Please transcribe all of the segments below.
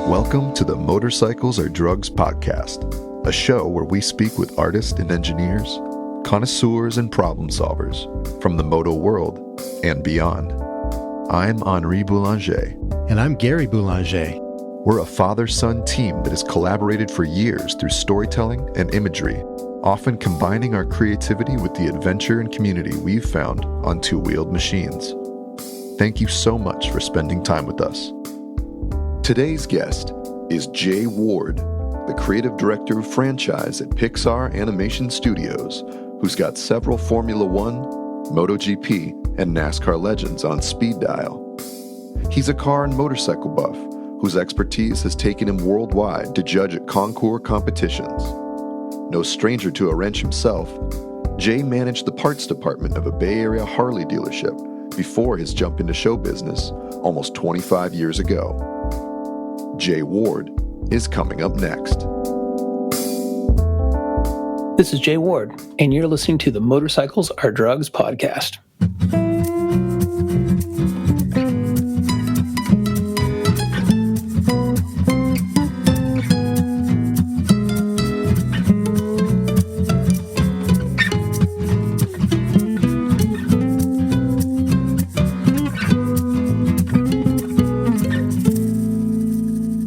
Welcome to the Motorcycles Are Drugs podcast, a show where we speak with artists and engineers, connoisseurs and problem solvers from the moto world and beyond. I'm Henri Boulanger. And I'm Gary Boulanger. We're a father-son team that has collaborated for years through storytelling and imagery, often combining our creativity with the adventure and community we've found on two-wheeled machines. Thank you so much for spending time with us. Today's guest is Jay Ward, the creative director of franchise at Pixar Animation Studios, who's got several Formula One, MotoGP, and NASCAR legends on speed dial. He's a car and motorcycle buff whose expertise has taken him worldwide to judge at CONCOURS competitions. No stranger to a wrench himself, Jay managed the parts department of a Bay Area Harley dealership before his jump into show business almost 25 years ago. Jay Ward is coming up next. This is Jay Ward, and you're listening to the Motorcycles Are Drugs podcast.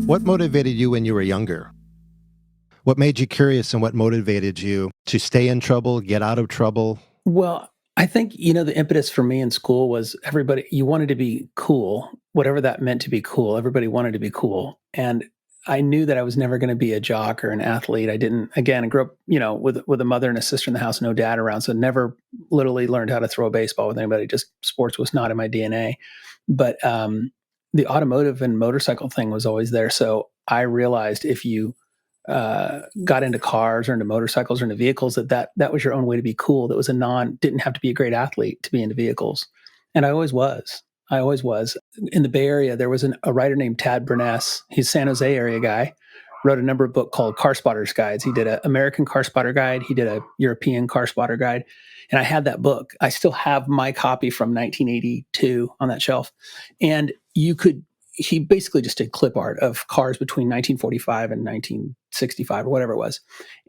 What motivated you when you were younger? What made you curious and what motivated you to stay in trouble, get out of trouble? Well, I think, the impetus for me in school was you wanted to be cool, whatever that meant to be cool. Everybody wanted to be cool. And I knew that I was never going to be a jock or an athlete. I grew up, with a mother and a sister in the house, no dad around. So never literally learned how to throw a baseball with anybody. Just sports was not in my DNA. But, the automotive and motorcycle thing was always there. So I realized if you got into cars or into motorcycles or into vehicles, that was your own way to be cool. That was didn't have to be a great athlete to be into vehicles. And I always was. In the Bay Area, there was a writer named Tad Burness. He's a San Jose area guy. Wrote a number of books called Car Spotters Guides. He did an American Car Spotter Guide. He did a European Car Spotter Guide. And I had that book. I still have my copy from 1982 on that shelf. And he basically just did clip art of cars between 1945 and 1965 or whatever it was.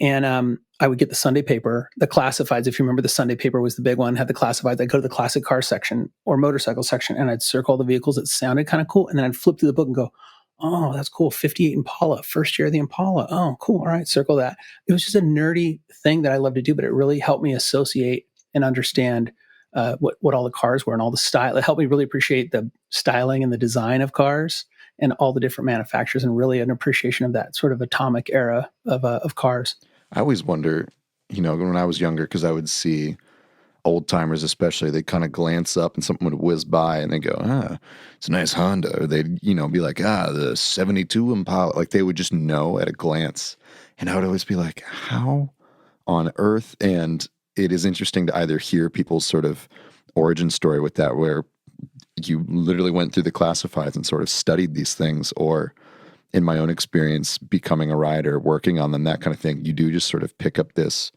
And I would get the Sunday paper, the classifieds. If you remember, the Sunday paper was the big one, had the classifieds. I'd go to the classic car section or motorcycle section, and I'd circle the vehicles that sounded kind of cool. And then I'd flip through the book and go, oh, that's cool. 58 Impala, first year of the Impala. Oh, cool. All right, circle that. It was just a nerdy thing that I love to do, but it really helped me associate and understand what all the cars were and all the style. It helped me really appreciate the styling and the design of cars and all the different manufacturers, and really an appreciation of that sort of atomic era of cars. I always wonder, when I was younger, because I would see old timers especially, they kind of glance up and something would whiz by and they go, it's a nice Honda. Or they'd, be like, the 72 Impala. Like they would just know at a glance. And I would always be like, how on earth? And it is interesting to either hear people's sort of origin story with that, where you literally went through the classifieds and sort of studied these things, or in my own experience, becoming a rider, working on them, that kind of thing. You do just sort of pick up this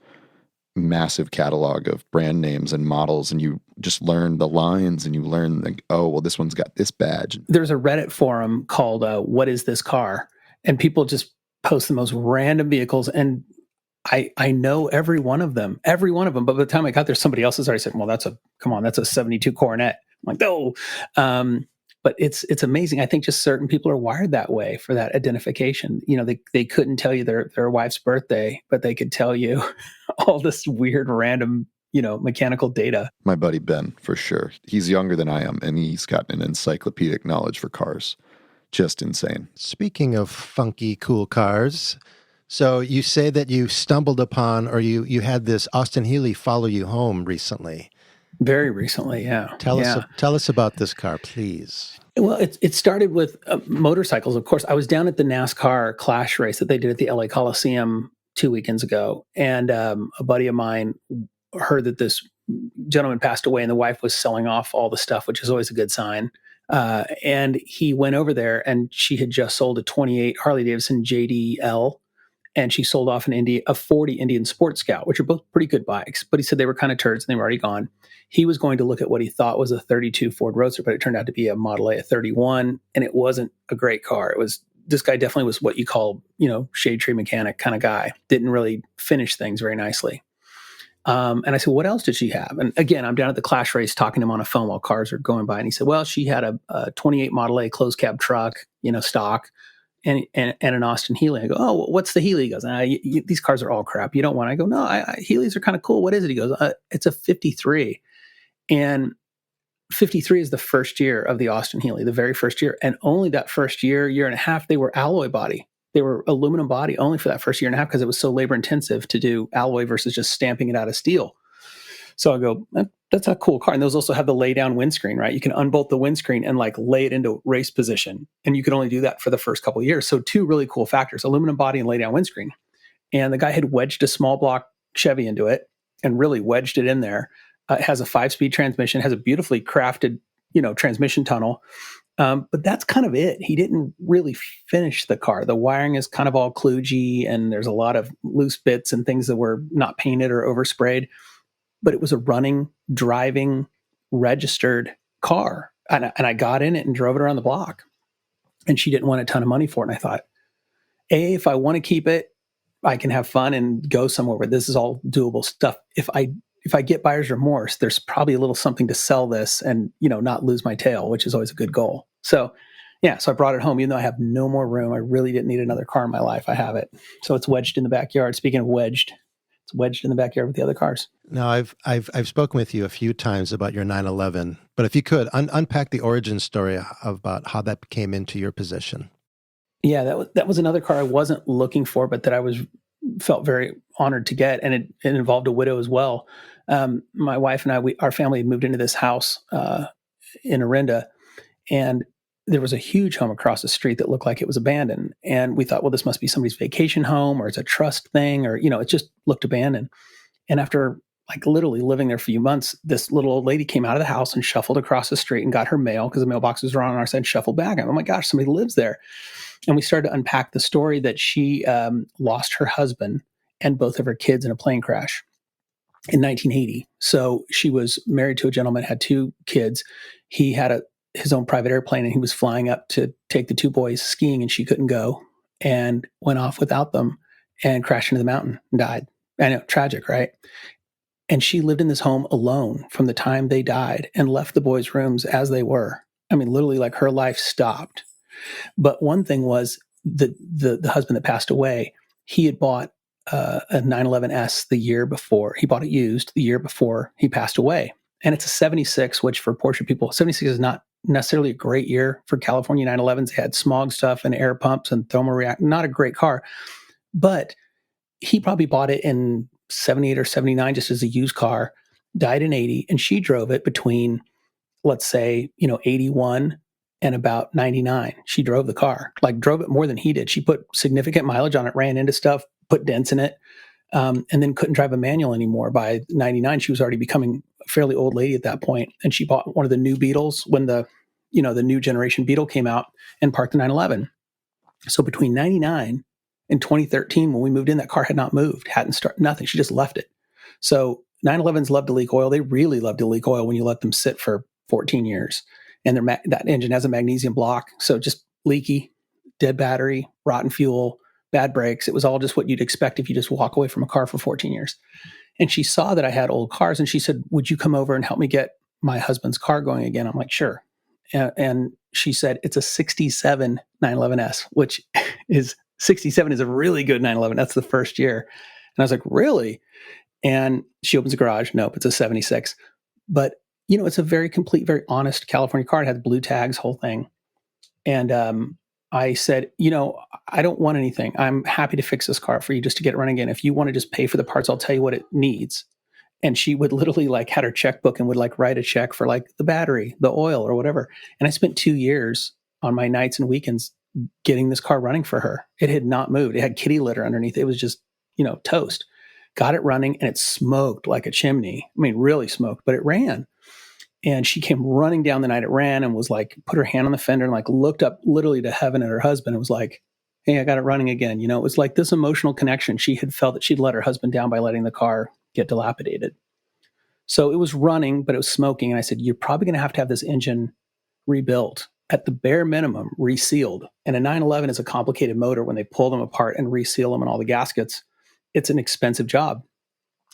massive catalog of brand names and models, and you just learn the lines, and you learn like, oh, well, this one's got this badge. There's a Reddit forum called What Is This Car? And people just post the most random vehicles, and I know every one of them. But by the time I got there, somebody else has already said, well, that's a 72 Coronet. I'm like, no. But it's amazing. I think just certain people are wired that way for that identification. They couldn't tell you their wife's birthday, but they could tell you all this weird, random, mechanical data. My buddy Ben, for sure. He's younger than I am, and he's got an encyclopedic knowledge for cars. Just insane. Speaking of funky, cool cars, so you say that you stumbled upon, or you had this Austin-Healey follow you home recently. Very recently, yeah. Tell us about this car, please. Well, it started with motorcycles. Of course, I was down at the NASCAR Clash race that they did at the LA Coliseum 2 weekends ago, and a buddy of mine heard that this gentleman passed away, and the wife was selling off all the stuff, which is always a good sign. And he went over there, and she had just sold a 28 Harley-Davidson JDL, and she sold off a 40 Indian Sport Scout, which are both pretty good bikes. But he said they were kind of turds and they were already gone. He was going to look at what he thought was a 32 Ford Roadster, but it turned out to be a Model A, a 31, and it wasn't a great car. This guy definitely was what you call, shade tree mechanic kind of guy. Didn't really finish things very nicely. And I said, what else did she have? And again, I'm down at the Clash race talking to him on a phone while cars are going by. And he said, well, she had a 28 Model A closed cab truck, stock, and an Austin-Healey. I go, oh, what's the Healey? He goes, these cars are all crap. You don't want it. I go, no, Healeys are kind of cool. What is it? He goes, it's a 53. And 53 is the first year of the Austin-Healey, the very first year. And only that first year and a half, they were alloy body. They were aluminum body only for that first year and a half because it was so labor intensive to do alloy versus just stamping it out of steel. So I go, that's a cool car. And those also have the lay down windscreen, right? You can unbolt the windscreen and lay it into race position. And you could only do that for the first couple of years. So two really cool factors, aluminum body and lay down windscreen. And the guy had wedged a small block Chevy into it and really wedged it in there. It has a 5-speed transmission, has a beautifully crafted, transmission tunnel. But that's kind of it. He didn't really finish the car. The wiring is kind of all kludgy, and there's a lot of loose bits and things that were not painted or oversprayed. But it was a running, driving, registered car. And I got in it and drove it around the block. And she didn't want a ton of money for it. And I thought, if I want to keep it, I can have fun and go somewhere where this is all doable stuff. If I get buyer's remorse, there's probably a little something to sell this and, not lose my tail, which is always a good goal. So I brought it home, even though I have no more room. I really didn't need another car in my life. I have it. So it's wedged in the backyard. Speaking of wedged, it's wedged in the backyard with the other cars. Now, I've spoken with you a few times about your 911, but if you could unpack the origin story about how that came into your possession. Yeah, that was another car I wasn't looking for, but that I felt very honored to get, and it involved a widow as well. My wife and our family had moved into this house in Orinda, and there was a huge home across the street that looked like it was abandoned. And we thought, well, this must be somebody's vacation home, or it's a trust thing, or it just looked abandoned. And after literally living there for a few months, this little old lady came out of the house and shuffled across the street and got her mail because the mailboxes were on our side, shuffled back. I'm, oh my gosh, somebody lives there. And we started to unpack the story that she lost her husband and both of her kids in a plane crash in 1980. So she was married to a gentleman, had 2 kids. He had his own private airplane, and he was flying up to take the 2 boys skiing, and she couldn't go and went off without them and crashed into the mountain and died. I know, tragic, right? And she lived in this home alone from the time they died and left the boys' rooms as they were. I mean, literally, her life stopped. But one thing was the husband that passed away, he had bought a 911S the year before. He bought it used the year before he passed away. And it's a 76, which for Porsche people, 76 is not necessarily a great year for California 911s. They had smog stuff and air pumps and thermal react. Not a great car. But he probably bought it in 78 or 79 just as a used car, died in 80, and she drove it between, let's say, 81 and about 99. She drove the car, drove it more than he did. She put significant mileage on it, ran into stuff, put dents in it, and then couldn't drive a manual anymore. By 99, she was already becoming a fairly old lady at that point. And she bought one of the new Beetles when the new generation Beetle came out and parked the 911. So between 99 and 2013, when we moved in, that car had not moved, hadn't started, nothing. She just left it. So 911s love to leak oil. They really love to leak oil when you let them sit for 14 years. And that engine has a magnesium block. So just leaky, dead battery, rotten fuel, bad brakes. It was all just what you'd expect if you just walk away from a car for 14 years. And she saw that I had old cars, and she said, would you come over and help me get my husband's car going again? I'm like, sure. And she said, it's a 67 911S, which is 67 is a really good 911. That's the first year. And I was like, really? And she opens the garage. Nope, it's a 76. But, it's a very complete, very honest California car. It had blue tags, whole thing. And I said, I don't want anything. I'm happy to fix this car for you just to get it running again. If you want to just pay for the parts, I'll tell you what it needs. And she would literally had her checkbook and would write a check for the battery, the oil, or whatever. And I spent 2 years on my nights and weekends getting this car running for her. It had not moved. It had kitty litter underneath. It was just, toast. Got it running, and it smoked like a chimney. I mean, really smoked, but it ran. And she came running down the night it ran and was put her hand on the fender and looked up literally to heaven at her husband and was like, hey, I got it running again. It was like this emotional connection. She had felt that she'd let her husband down by letting the car get dilapidated. So it was running, but it was smoking. And I said, you're probably going to have this engine rebuilt, at the bare minimum, resealed. And a 911 is a complicated motor. When they pull them apart and reseal them and all the gaskets, it's an expensive job.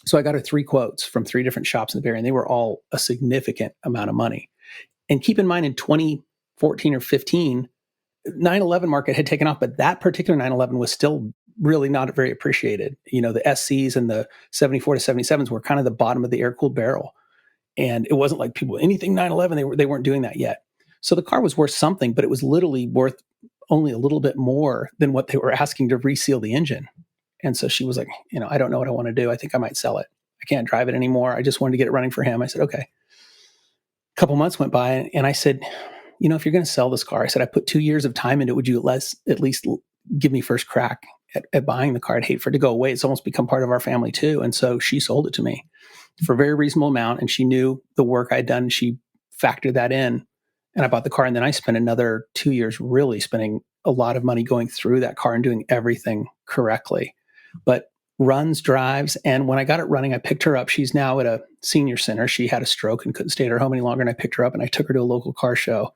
So I got her 3 quotes from 3 different shops in the Bay Area, and they were all a significant amount of money. And keep in mind, in 2014 or 15, 911 market had taken off, but that particular 911 was still really not very appreciated. The SCs and the 74 to 77s were kind of the bottom of the air-cooled barrel. And it wasn't like people, anything 911, they weren't doing that yet. So the car was worth something, but it was literally worth only a little bit more than what they were asking to reseal the engine. And so she was like, I don't know what I want to do. I think I might sell it. I can't drive it anymore. I just wanted to get it running for him. I said, okay. A couple months went by, and I said, if you're going to sell this car, I said, I put 2 years of time into it. Would you at least give me first crack at buying the car? I'd hate for it to go away. It's almost become part of our family too. And so she sold it to me for a very reasonable amount. And she knew the work I'd done. She factored that in, and I bought the car. And then I spent another 2 years really spending a lot of money going through that car and doing everything correctly. But runs, drives. And when I got it running, I picked her up. She's now at a senior center. She had a stroke and couldn't stay at her home any longer. And I picked her up and I took her to a local car show.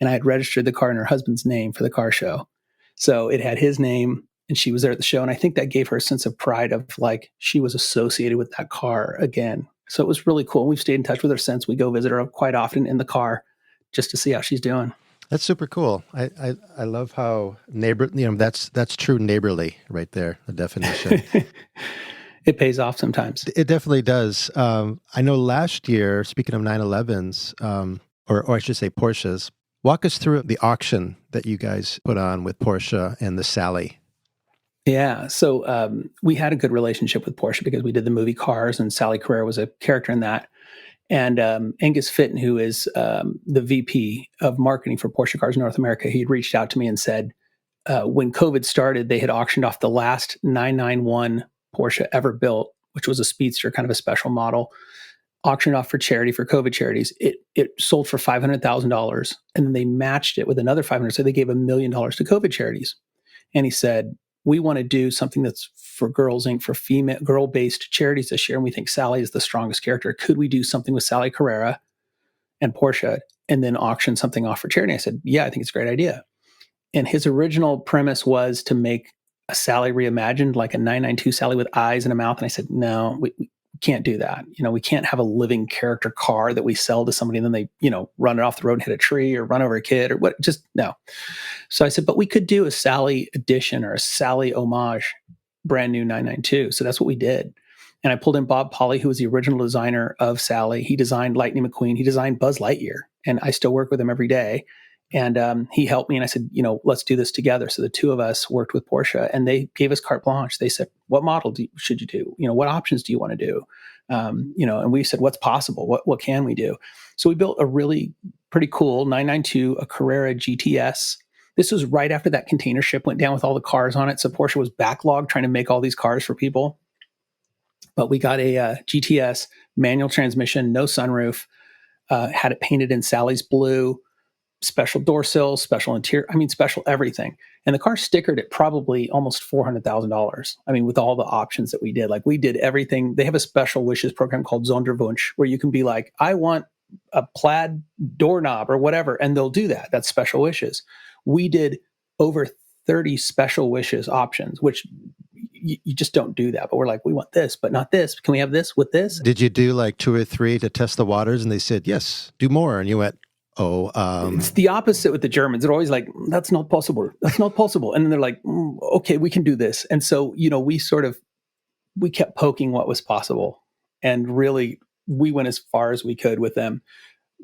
And I had registered the car in her husband's name for the car show. So it had his name, and she was there at the show. And I think that gave her a sense of pride of like, she was associated with that car again. So it was really cool. We've stayed in touch with her since. We go visit her quite often in the car just to see how she's doing. That's super cool. I love how that's true neighborly right there, the definition. It pays off sometimes. It definitely does. I know last year, speaking of 911s, or I should say Porsches, walk us through the auction that you guys put on with Porsche and the Sally. Yeah. So we had a good relationship with Porsche because we did the movie Cars, and Sally Carrera was a character in that. And Angus Fitton, who is the VP of marketing for Porsche Cars North America, he had reached out to me and said, when COVID started, they had auctioned off the last 991 Porsche ever built, which was a speedster, kind of a special model, auctioned off for charity, for COVID charities. It sold for $500,000, and then they matched it with another 500. So they gave $1 million to COVID charities. And he said, we want to do something that's for Girls Inc., for female girl-based charities this year. And we think Sally is the strongest character. Could we do something with Sally Carrera and Porsche and then auction something off for charity? I said, yeah, I think it's a great idea. And his original premise was to make a Sally reimagined, like a 992 Sally with eyes and a mouth. And I said, no, we can't do that. We can't have a living character car that we sell to somebody and then they, run it off the road and hit a tree or run over a kid or what, just no. So I said, but we could do a Sally edition or a Sally homage, brand new 992. So that's what we did. And I pulled in Bob Polly, who was the original designer of Sally. He designed Lightning McQueen. He designed Buzz Lightyear. And I still work with him every day. And he helped me, and I said, let's do this together. So the two of us worked with Porsche, and they gave us carte blanche. They said, what model should you do? What options do you want to do? And we said, what's possible? What can we do? So we built a really pretty cool 992, a Carrera GTS. This was right after that container ship went down with all the cars on it. So Porsche was backlogged trying to make all these cars for people. But we got a GTS, manual transmission, no sunroof, had it painted in Sally's blue, special door sills, special interior, special everything. And the car stickered at probably almost $400,000. With all the options that we did, like we did everything. They have a special wishes program called Sonderwunsch, where you can be like, I want a plaid doorknob or whatever, and they'll do that. That's special wishes. We did over 30 special wishes options, which you just don't do that. But we're like, we want this, but not this. Can we have this with this? Did you do like 2 or 3 to test the waters? And they said, yes, do more. And you went, it's the opposite with the Germans. They're always like, that's not possible. That's not possible. And then they're like, okay, we can do this. And so, we kept poking what was possible. And really, we went as far as we could with them.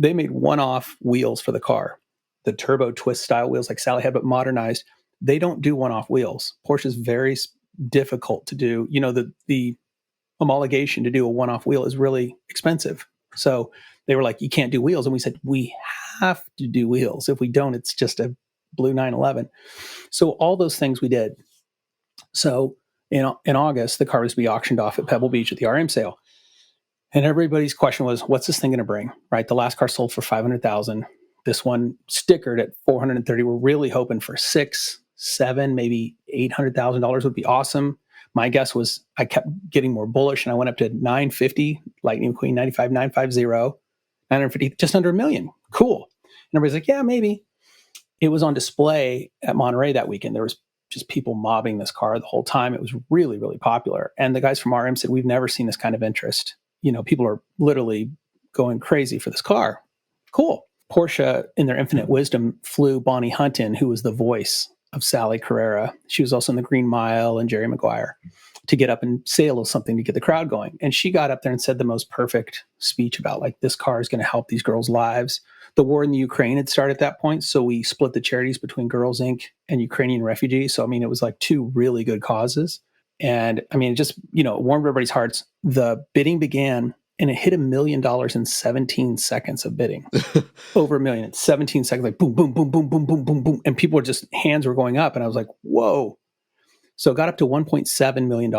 They made one-off wheels for the car, the turbo twist style wheels like Sally had, but modernized. They don't do one-off wheels. Porsche is very difficult to do. The homologation to do a one-off wheel is really expensive. So they were like, you can't do wheels. And we said, we have to do wheels. If we don't, it's just a blue 911. So all those things we did. So in August, the car was to be auctioned off at Pebble Beach at the RM sale. And everybody's question was, what's this thing going to bring? Right? The last car sold for $500,000. This one stickered at $430,000. We're really hoping for $600,000, $700,000, maybe $800,000 would be awesome. My guess was I kept getting more bullish, and I went up to 950, Lightning McQueen 95, 950, 950, just under $1 million. Cool. And everybody's like, yeah, maybe. It was on display at Monterey that weekend. There was just people mobbing this car the whole time. It was really, really popular. And the guys from RM said, we've never seen this kind of interest. People are literally going crazy for this car. Cool. Porsche, in their infinite wisdom, flew Bonnie Hunt in, who was the voice of Sally Carrera. She was also in the Green Mile and Jerry Maguire, to get up and say a little something to get the crowd going. And she got up there and said the most perfect speech about, like, this car is going to help these girls' lives. The war in the Ukraine had started at that point, so we split the charities between Girls Inc. and Ukrainian refugees. So, it was like two really good causes. And, it just, warmed everybody's hearts. The bidding began, and it hit $1 million in 17 seconds of bidding. Over $1 million in 17 seconds, like boom, boom, boom, boom, boom, boom, boom, boom. And people were just, hands were going up. And I was like, whoa. So it got up to $1.7 million.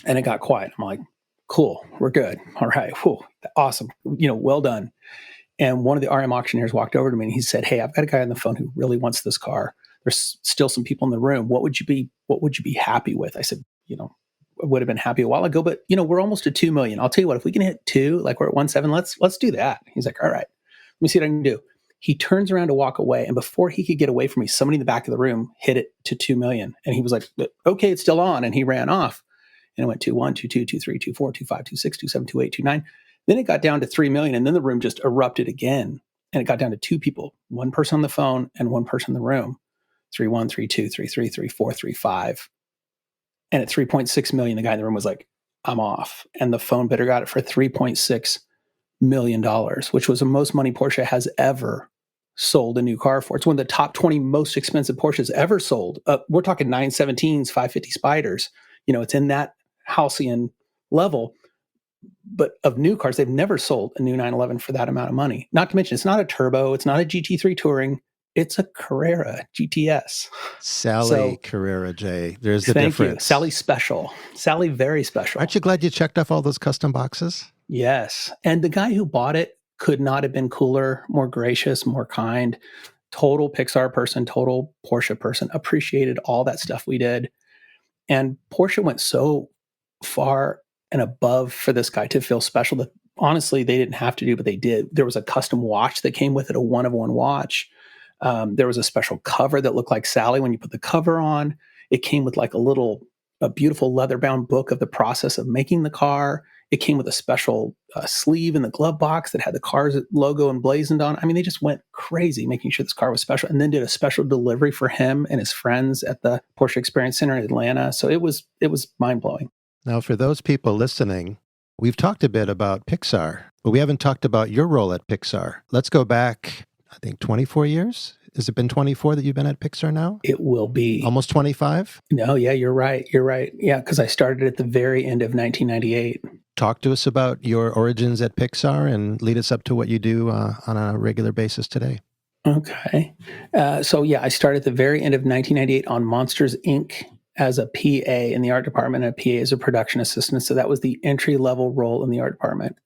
And it got quiet. I'm like, cool, we're good. All right, whew, awesome. Well done. And one of the RM auctioneers walked over to me and he said, hey, I've got a guy on the phone who really wants this car. There's still some people in the room. What would you be happy with? I said, I would have been happy a while ago, but we're almost at 2 million. I'll tell you what, if we can hit 2, like we're at 1.7, let's do that. He's like, all right, let me see what I can do. He turns around to walk away, and before he could get away from me, somebody in the back of the room hit it to 2 million. And he was like, okay, it's still on. And he ran off. And it went 2.1, 2.2, 2.3, 2.4, 2.5, 2.6, 2.7, 2.8, 2.9. Then it got down to 3 million. And then the room just erupted again. And it got down to 2 people, one person on the phone and one person in the room. 3.1, 3.2, 3.3, 3.4, 3.5. And at 3.6 million, the guy in the room was like, I'm off. And the phone bidder got it for $3.6 million, which was the most money Porsche has ever sold a new car for. It's one of the top 20 most expensive Porsches ever sold. We're talking 917s, 550 Spiders. It's in that halcyon level. But of new cars, they've never sold a new 911 for that amount of money. Not to mention, it's not a turbo. It's not a GT3 Touring. It's a Carrera GTS. Sally Carrera, Jay. There's the difference. Thank you. Sally Special. Sally very special. Aren't you glad you checked off all those custom boxes? Yes. And the guy who bought it could not have been cooler, more gracious, more kind. Total Pixar person, total Porsche person. Appreciated all that stuff we did. And Porsche went so far and above for this guy to feel special that honestly they didn't have to do, but they did. There was a custom watch that came with it, a one-of-one watch. There was a special cover that looked like Sally when you put the cover on. It came with like a beautiful leather-bound book of the process of making the car. It came with a special sleeve in the glove box that had the car's logo emblazoned on. They just went crazy making sure this car was special, and then did a special delivery for him and his friends at the Porsche Experience Center in Atlanta. So it was mind-blowing. Now, for those people listening, we've talked a bit about Pixar, but we haven't talked about your role at Pixar. Let's go back, I think, 24 years? Has it been 24 that you've been at Pixar now? It will be. Almost 25? No, yeah, you're right. Yeah, because I started at the very end of 1998. Talk to us about your origins at Pixar and lead us up to what you do on a regular basis today. Okay. I started at the very end of 1998 on Monsters, Inc. as a PA in the art department, and a PA as a production assistant. So that was the entry-level role in the art department.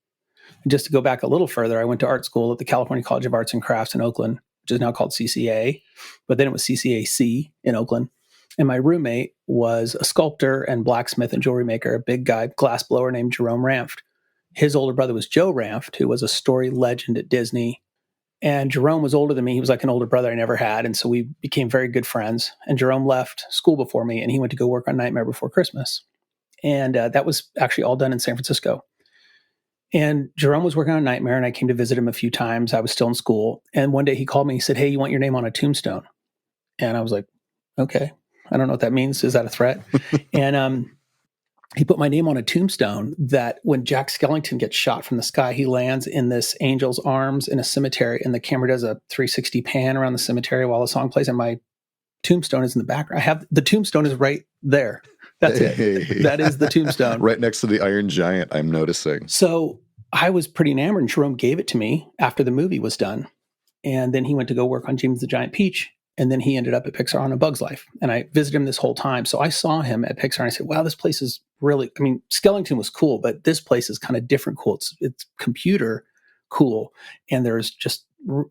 And just to go back a little further, I went to art school at the California College of Arts and Crafts in Oakland, which is now called CCA, but then it was CCAC in Oakland. And my roommate was a sculptor and blacksmith and jewelry maker, a big guy, glass blower named Jerome Ranft. His older brother was Joe Ranft, who was a story legend at Disney. And Jerome was older than me. He was like an older brother I never had. And so we became very good friends. And Jerome left school before me, and he went to go work on Nightmare Before Christmas. And that was actually all done in San Francisco. And Jerome was working on Nightmare, and I came to visit him a few times. I was still in school. And one day he called me. He said, hey, you want your name on a tombstone? And I was like, okay. I don't know what that means. Is that a threat? And he put my name on a tombstone that when Jack Skellington gets shot from the sky, he lands in this angel's arms in a cemetery, and the camera does a 360 pan around the cemetery while the song plays, and my tombstone is in the background. The tombstone is right there. That's it. That is the tombstone. Right next to the Iron Giant, I'm noticing. So I was pretty enamored, and Jerome gave it to me after the movie was done. And then he went to go work on James the Giant Peach. And then he ended up at Pixar on A Bug's Life. And I visited him this whole time. So I saw him at Pixar and I said, wow, this place is really, Skellington was cool, but this place is kind of different cool. It's computer cool. And there's just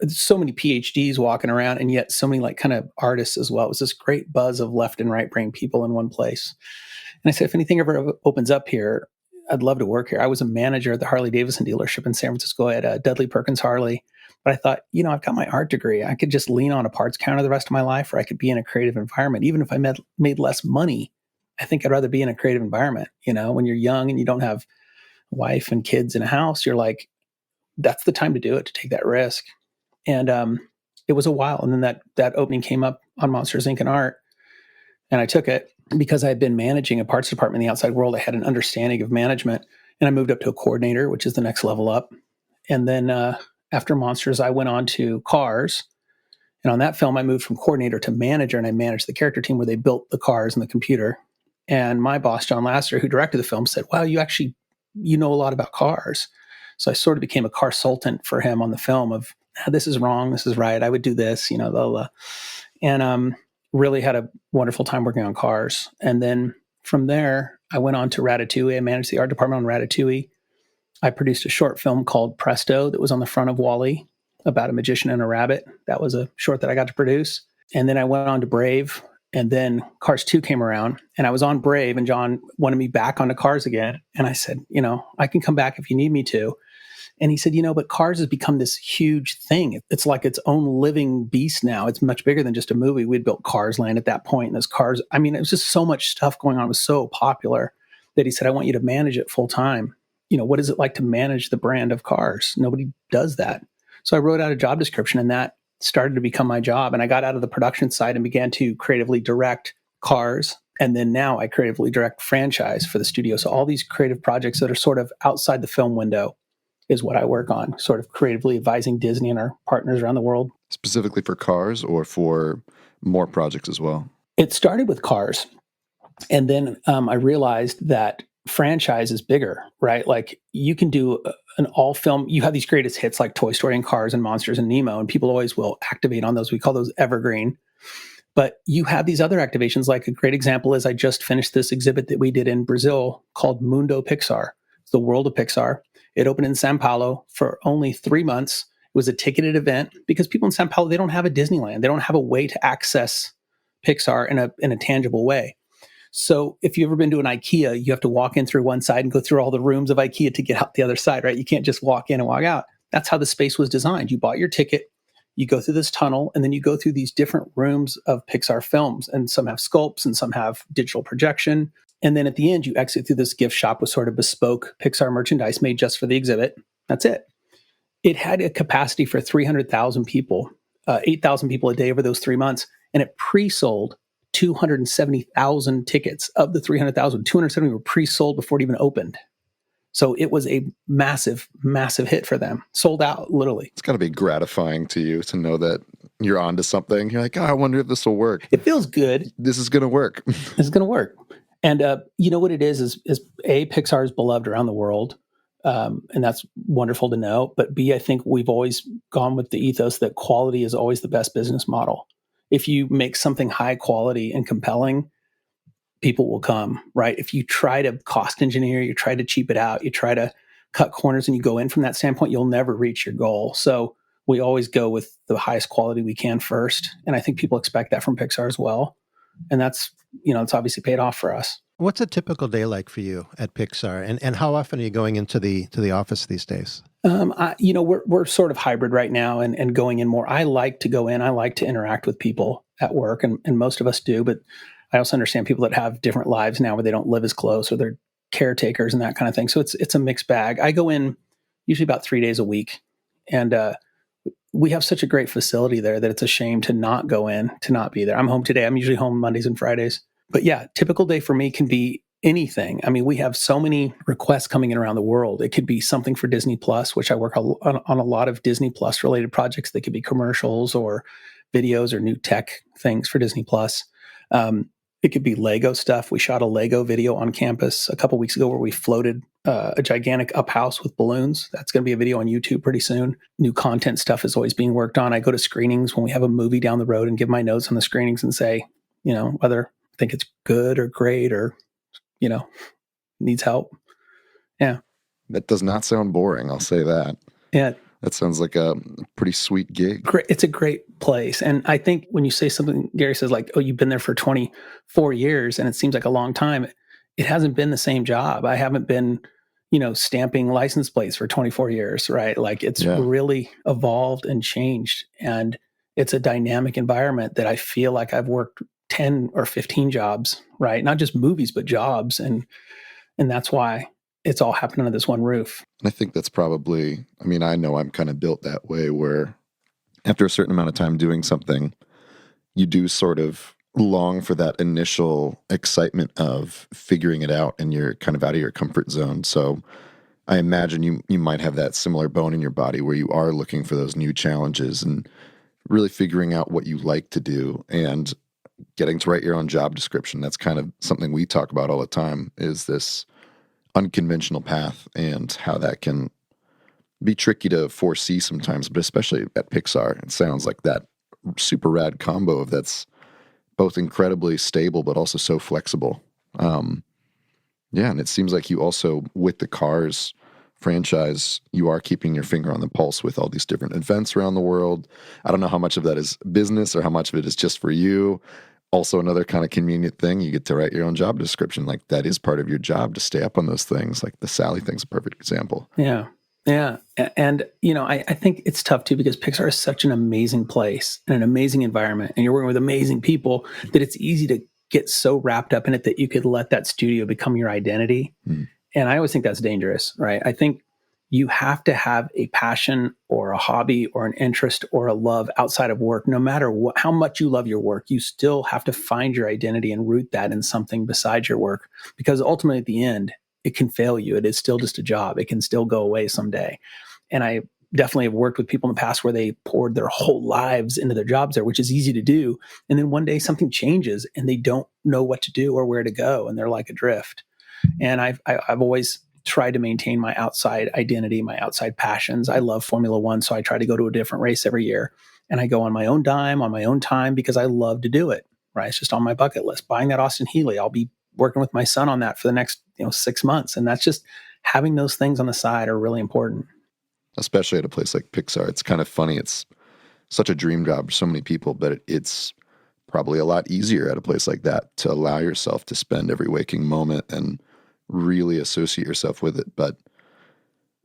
so many PhDs walking around, and yet so many like kind of artists as well. It was this great buzz of left and right brain people in one place. And I said, if anything ever opens up here, I'd love to work here. I was a manager at the Harley-Davidson dealership in San Francisco at Dudley Perkins Harley. But I thought, I've got my art degree. I could just lean on a parts counter the rest of my life, or I could be in a creative environment. Even if I made less money, I think I'd rather be in a creative environment. When you're young and you don't have a wife and kids in a house, you're like, that's the time to do it, to take that risk. And it was a while. And then that opening came up on Monsters, Inc. and Art. And I took it because I had been managing a parts department in the outside world. I had an understanding of management, and I moved up to a coordinator, which is the next level up. And then after Monsters, I went on to Cars. And on that film, I moved from coordinator to manager, and I managed the character team where they built the cars and the computer. And my boss, John Lasseter, who directed the film, said, wow, you know a lot about cars. So I sort of became a carsultant for him on the film of, this is wrong, this is right, I would do this, blah, blah. And really had a wonderful time working on Cars. And then from there, I went on to Ratatouille. I managed the art department on Ratatouille. I produced a short film called Presto that was on the front of Wall-E about a magician and a rabbit. That was a short that I got to produce. And then I went on to Brave. And then Cars 2 came around, and I was on Brave, and John wanted me back onto Cars again. And I said, I can come back if you need me to. And he said, but Cars has become this huge thing. It's like its own living beast now. It's much bigger than just a movie. We'd built Cars Land at that point, and those cars, it was just so much stuff going on. It was so popular that he said, I want you to manage it full time. What is it like to manage the brand of Cars? Nobody does that. So I wrote out a job description, and that started to become my job. And I got out of the production side and began to creatively direct Cars. And then now I creatively direct franchise for the studio. So all these creative projects that are sort of outside the film window is what I work on, sort of creatively advising Disney and our partners around the world. Specifically for Cars or for more projects as well? It started with Cars. And then I realized that franchise is bigger, right? Like you can do an all film, you have these greatest hits like Toy Story and Cars and Monsters and Nemo, and people always will activate on those. We call those evergreen. But you have these other activations, like a great example is I just finished this exhibit that we did in Brazil called Mundo Pixar. It's the world of Pixar. It opened in Sao Paulo for only 3 months. It was a ticketed event because people in Sao Paulo, they don't have a Disneyland. They don't have a way to access Pixar in a tangible way. So if you've ever been to an IKEA, you have to walk in through one side and go through all the rooms of IKEA to get out the other side, right? You can't just walk in and walk out. That's how the space was designed. You bought your ticket, you go through this tunnel, and then you go through these different rooms of Pixar films. And some have sculpts and some have digital projection. And then at the end, you exit through this gift shop with sort of bespoke Pixar merchandise made just for the exhibit. That's it. It had a capacity for 300,000 people, 8,000 people a day over those 3 months. And it pre-sold 270,000 tickets. Of the 300,000, 270 were pre-sold before it even opened. So it was a massive, massive hit for them. Sold out, literally. It's got to be gratifying to you to know that you're onto something. You're like, I wonder if this will work. It feels good. This is going to work. This is going to work. And you know what it is A, Pixar is beloved around the world. And that's wonderful to know. But B, I think we've always gone with the ethos that quality is always the best business model. If you make something high quality and compelling, people will come, right? If you try to cost engineer, you try to cheap it out, you try to cut corners and you go in from that standpoint, you'll never reach your goal. So we always go with the highest quality we can first. And I think people expect that from Pixar as well. And that's, it's obviously paid off for us. What's a typical day like for you at Pixar? And how often are you going into the office these days? We're sort of hybrid right now and going in more. I like to go in. I like to interact with people at work, and most of us do. But I also understand people that have different lives now where they don't live as close or they're caretakers and that kind of thing. So it's a mixed bag. I go in usually about 3 days a week, and we have such a great facility there that it's a shame to not go in, to not be there. I'm home today. I'm usually home Mondays and Fridays. But yeah, typical day for me can be anything. I mean, we have so many requests coming in around the world. It could be something for Disney Plus, which I work on a lot of Disney Plus related projects. They could be commercials or videos or new tech things for Disney Plus. It could be Lego stuff. We shot a Lego video on campus a couple weeks ago where we floated a gigantic up house with balloons. That's going to be a video on YouTube pretty soon. New content stuff is always being worked on. I go to screenings when we have a movie down the road and give my notes on the screenings and say, whether I think it's good or great or, needs help. Yeah. That does not sound boring. I'll say that. Yeah. That sounds like a pretty sweet gig. Great. It's a great place. And I think when you say something, Gary says like, oh, you've been there for 24 years and it seems like a long time. It hasn't been the same job. I haven't been, stamping license plates for 24 years, right? Like it's really evolved and changed. And it's a dynamic environment that I feel like I've worked 10 or 15 jobs, right? Not just movies, but jobs. And that's why it's all happened under this one roof. And I think that's probably, I know I'm kind of built that way where after a certain amount of time doing something, you do sort of long for that initial excitement of figuring it out and you're kind of out of your comfort zone. So I imagine you might have that similar bone in your body where you are looking for those new challenges and really figuring out what you like to do and getting to write your own job description. That's kind of something we talk about all the time, is this unconventional path and how that can be tricky to foresee sometimes, but especially at Pixar, it sounds like that super rad combo of that's both incredibly stable, but also so flexible. And it seems like you also, with the Cars franchise, you are keeping your finger on the pulse with all these different events around the world. I don't know how much of that is business or how much of it is just for you. Also, another kind of convenient thing, you get to write your own job description. Like that is part of your job to stay up on those things. Like the Sally thing's a perfect example. Yeah. Yeah. And, I think it's tough too, because Pixar is such an amazing place and an amazing environment, and you're working with amazing people, that it's easy to get so wrapped up in it that you could let that studio become your identity. And I always think that's dangerous, right? I think you have to have a passion or a hobby or an interest or a love outside of work. No matter how much you love your work, you still have to find your identity and root that in something besides your work, because ultimately at the end, it can fail you. It is still just a job. It can still go away someday. And I definitely have worked with people in the past where they poured their whole lives into their jobs there, which is easy to do. And then one day something changes and they don't know what to do or where to go, and they're like adrift. And I've always tried to maintain my outside identity, my outside passions. I love Formula One, so I try to go to a different race every year. And I go on my own dime, on my own time, because I love to do it, right? It's just on my bucket list. Buying that Austin-Healey, I'll be working with my son on that for the next 6 months. And that's just, having those things on the side are really important. Especially at a place like Pixar. It's kind of funny. It's such a dream job for so many people, but it's probably a lot easier at a place like that to allow yourself to spend every waking moment and really associate yourself with it. But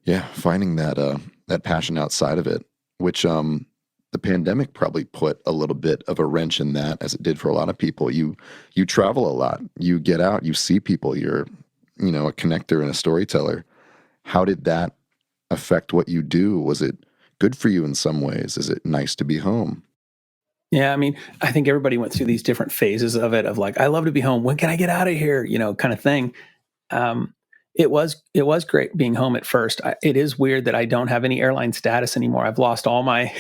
yeah, finding that passion outside of it, which the pandemic probably put a little bit of a wrench in that, as it did for a lot of people. You travel a lot, you get out, you see people, you're a connector and a storyteller. How did that affect what you do? Was it good for you in some ways? Is it nice to be home? Yeah, I think everybody went through these different phases of it, of like, I love to be home. When can I get out of here? Kind of thing. It was great being home at first. It is weird that I don't have any airline status anymore. I've lost all my,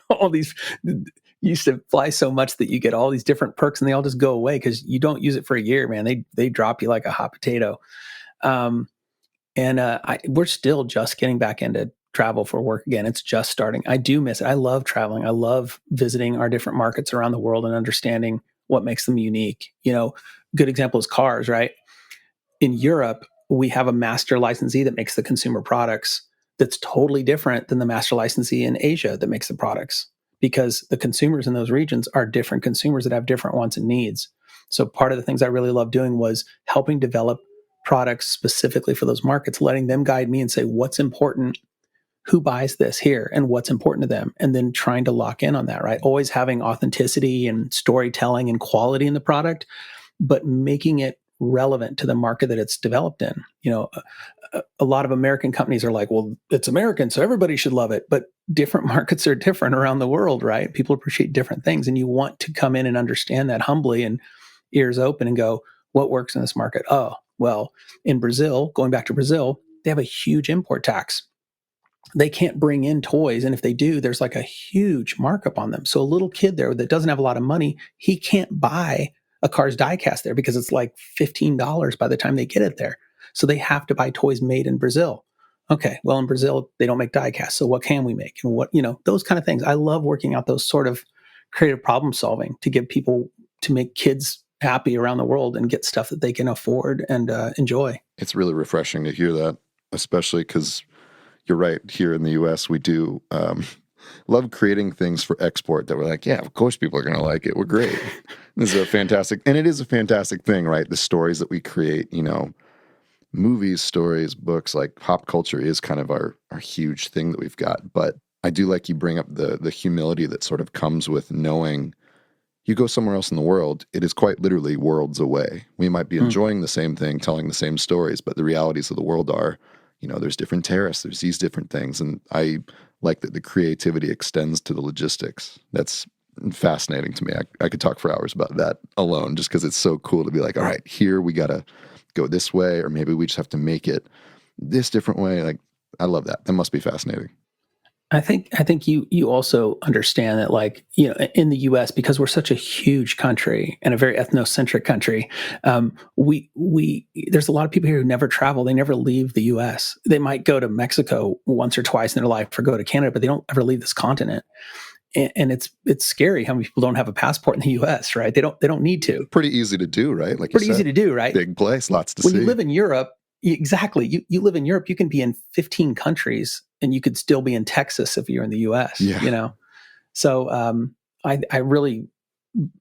all these, you used to fly so much that you get all these different perks and they all just go away because you don't use it for a year, man. They drop you like a hot potato. We're still just getting back into travel for work again. It's just starting. I do miss it. I love traveling. I love visiting our different markets around the world and understanding what makes them unique. Good example is Cars, right? In Europe, we have a master licensee that makes the consumer products that's totally different than the master licensee in Asia that makes the products, because the consumers in those regions are different consumers that have different wants and needs. So part of the things I really love doing was helping develop products specifically for those markets, letting them guide me and say, what's important, who buys this here, and what's important to them, and then trying to lock in on that, right? Always having authenticity and storytelling and quality in the product, but making it relevant to the market that it's developed in. A lot of American companies are like, well, it's American, so everybody should love it. But different markets are different around the world, right? People appreciate different things. And you want to come in and understand that humbly and ears open and go, what works in this market? Oh, well, in Brazil, going back to Brazil, they have a huge import tax. They can't bring in toys. And if they do, there's like a huge markup on them. So a little kid there that doesn't have a lot of money, he can't buy a Cars diecast there because it's like $15 by the time they get it there. So they have to buy toys made in Brazil. Okay, well, in Brazil, they don't make diecast. So what can we make? And what, those kind of things. I love working out those sort of creative problem solving to give people, to make kids happy around the world and get stuff that they can afford and enjoy. It's really refreshing to hear that, especially because you're right. Here in the U.S., we do love creating things for export that we're like, yeah, of course people are going to like it. We're great. This is a fantastic, and it is a fantastic thing, right? The stories that we create, movies, stories, books, like pop culture is kind of our huge thing that we've got. But I do like you bring up the humility that sort of comes with knowing you go somewhere else in the world, it is quite literally worlds away. We might be enjoying the same thing, telling the same stories, but the realities of the world are, there's different tariffs, there's these different things. And I like that the creativity extends to the logistics. That's fascinating to me. I could talk for hours about that alone, just because it's so cool to be like, all right, here we got to go this way, or maybe we just have to make it this different way. Like, I love that. That must be fascinating. I think you also understand that, like, in the U.S., because we're such a huge country and a very ethnocentric country, we there's a lot of people here who never travel. They never leave the U.S. They might go to Mexico once or twice in their life, or go to Canada, but they don't ever leave this continent. And it's scary how many people don't have a passport in the U.S. Right? They don't need to. Pretty easy to do, right? Like pretty easy to do, right? Big place, lots to see. When you live in Europe, exactly. You live in Europe, you can be in 15 countries. And you could still be in Texas if you're in the U.S. So I really,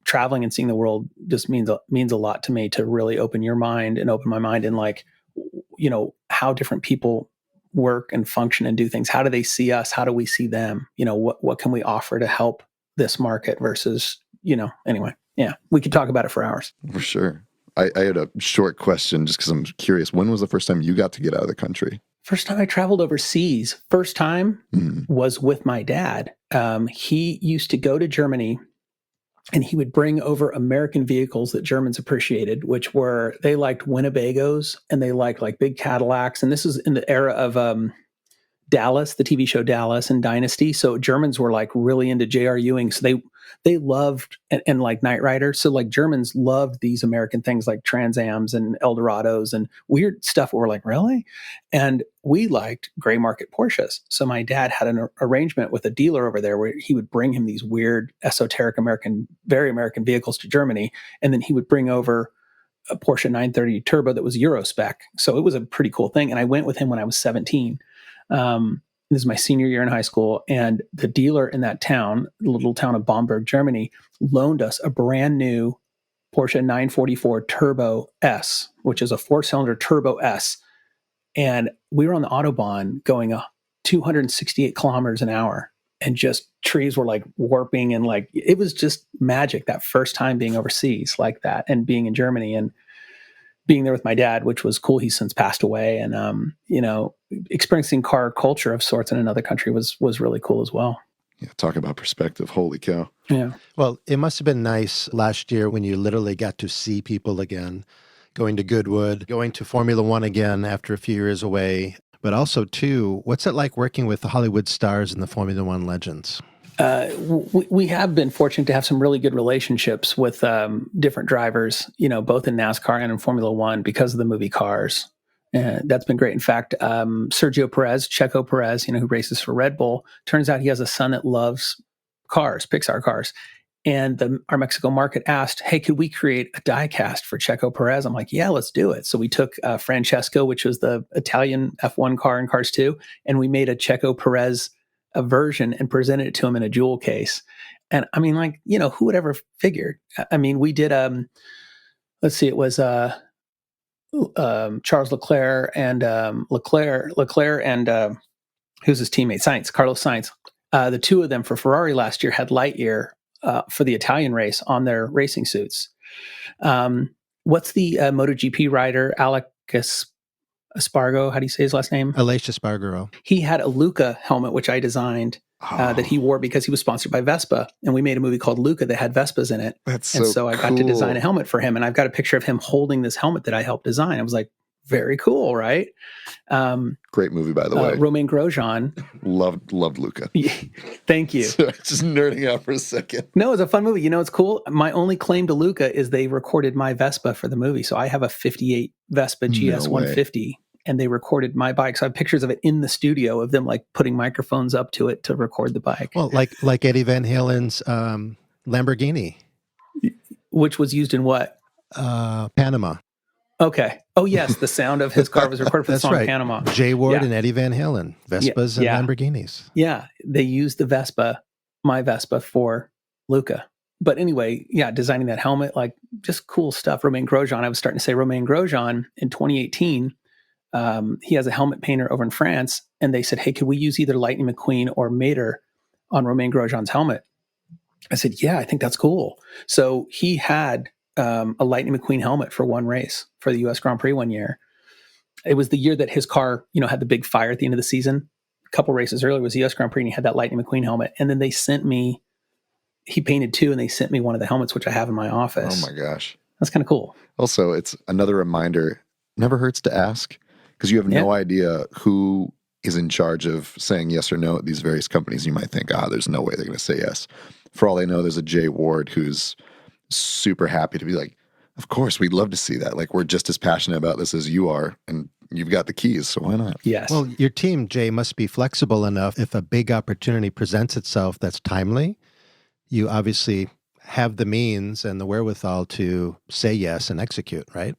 traveling and seeing the world just means a lot to me, to really open your mind and open my mind, and like, how different people work and function and do things. How do they see us? How do we see them? What can we offer to help this market versus, anyway. Yeah, we could talk about it for hours. For sure. I had a short question just because I'm curious. When was the first time you got to get out of the country? First time I traveled overseas, was with my dad. He used to go to Germany, and he would bring over American vehicles that Germans appreciated, which were, they liked Winnebagos, and they liked like big Cadillacs. And this is in the era of Dallas, the TV show Dallas and Dynasty. So Germans were like really into J.R. Ewing. So they loved, and like Knight Rider. So like Germans loved these American things like Trans Ams and Eldorados and weird stuff. We're like, really? And we liked gray market Porsches. So my dad had an arrangement with a dealer over there where he would bring him these weird, esoteric very American vehicles to Germany. And then he would bring over a Porsche 930 Turbo that was Euro spec. So it was a pretty cool thing. And I went with him when I was 17. This is my senior year in high school, and the dealer in that town, the little town of Bamberg, Germany, loaned us a brand new Porsche 944 Turbo S, which is a 4-cylinder Turbo S. And we were on the Autobahn going 268 kilometers an hour, and just trees were like warping, and like, it was just magic that first time being overseas like that, and being in Germany and being there with my dad, which was cool. He's since passed away, and experiencing car culture of sorts in another country was really cool as well. Yeah, talk about perspective. Holy cow. Yeah. Well, it must have been nice last year when you literally got to see people again, going to Goodwood, going to Formula One again after a few years away. But also, too, what's it like working with the Hollywood stars and the Formula One legends? We have been fortunate to have some really good relationships with different drivers, both in NASCAR and in Formula One, because of the movie Cars. That's been great. In fact, Checo Perez, who races for Red Bull, turns out he has a son that loves cars, Pixar cars. And our Mexico market asked, hey, could we create a die cast for Checo Perez? I'm like, yeah, let's do it. So we took Francesco, which was the Italian F1 car in Cars 2, and we made a Checo Perez a version and presented it to him in a jewel case. And I mean, like, who would ever figured? I mean, we did, let's see, it was Charles Leclerc and who's his teammate? Carlos Sainz. The two of them for Ferrari last year had Lightyear for the Italian race on their racing suits. What's the MotoGP rider, Alex Espargaro? How do you say his last name? Aleix Espargaro. He had a Luca helmet, which I designed, that he wore because he was sponsored by Vespa. And we made a movie called Luca that had Vespas in it. So I got to design a helmet for him. And I've got a picture of him holding this helmet that I helped design. I was like, very cool, right? Great movie, by the way. Romain Grosjean. Loved Luca. Thank you. Just nerding out for a second. No, it's a fun movie. It's cool. My only claim to Luca is they recorded my Vespa for the movie. So I have a 58 Vespa GS 150. And they recorded my bike. So I have pictures of it in the studio of them like putting microphones up to it to record the bike. Well, like Eddie Van Halen's Lamborghini. Which was used in what? Panama. Okay. Oh, yes. The sound of his car was recorded for the That's song right. Panama. Jay Ward Yeah. and Eddie Van Halen, Vespas Yeah. and Lamborghinis. Yeah. They used the Vespa, my Vespa, for Luca. But anyway, yeah, designing that helmet, like just cool stuff. Romain Grosjean, I was starting to say Romain Grosjean in 2018, he has a helmet painter over in France, and they said, hey, could we use either Lightning McQueen or Mater on Romain Grosjean's helmet? I said, yeah, I think that's cool. So he had a Lightning McQueen helmet for one race for the US Grand Prix one year. It was the year that his car, had the big fire at the end of the season. A couple races earlier was the US Grand Prix, and he had that Lightning McQueen helmet. And then they sent me, he painted two, and they sent me one of the helmets, which I have in my office. Oh my gosh. That's kind of cool. Also, it's another reminder, never hurts to ask, because you have no idea who is in charge of saying yes or no at these various companies. You might think, there's no way they're going to say yes. For all they know, there's a Jay Ward who's super happy to be like, of course, we'd love to see that. Like, we're just as passionate about this as you are, and you've got the keys, so why not? Yes. Well, your team, Jay, must be flexible enough. If a big opportunity presents itself that's timely, you obviously have the means and the wherewithal to say yes and execute, right?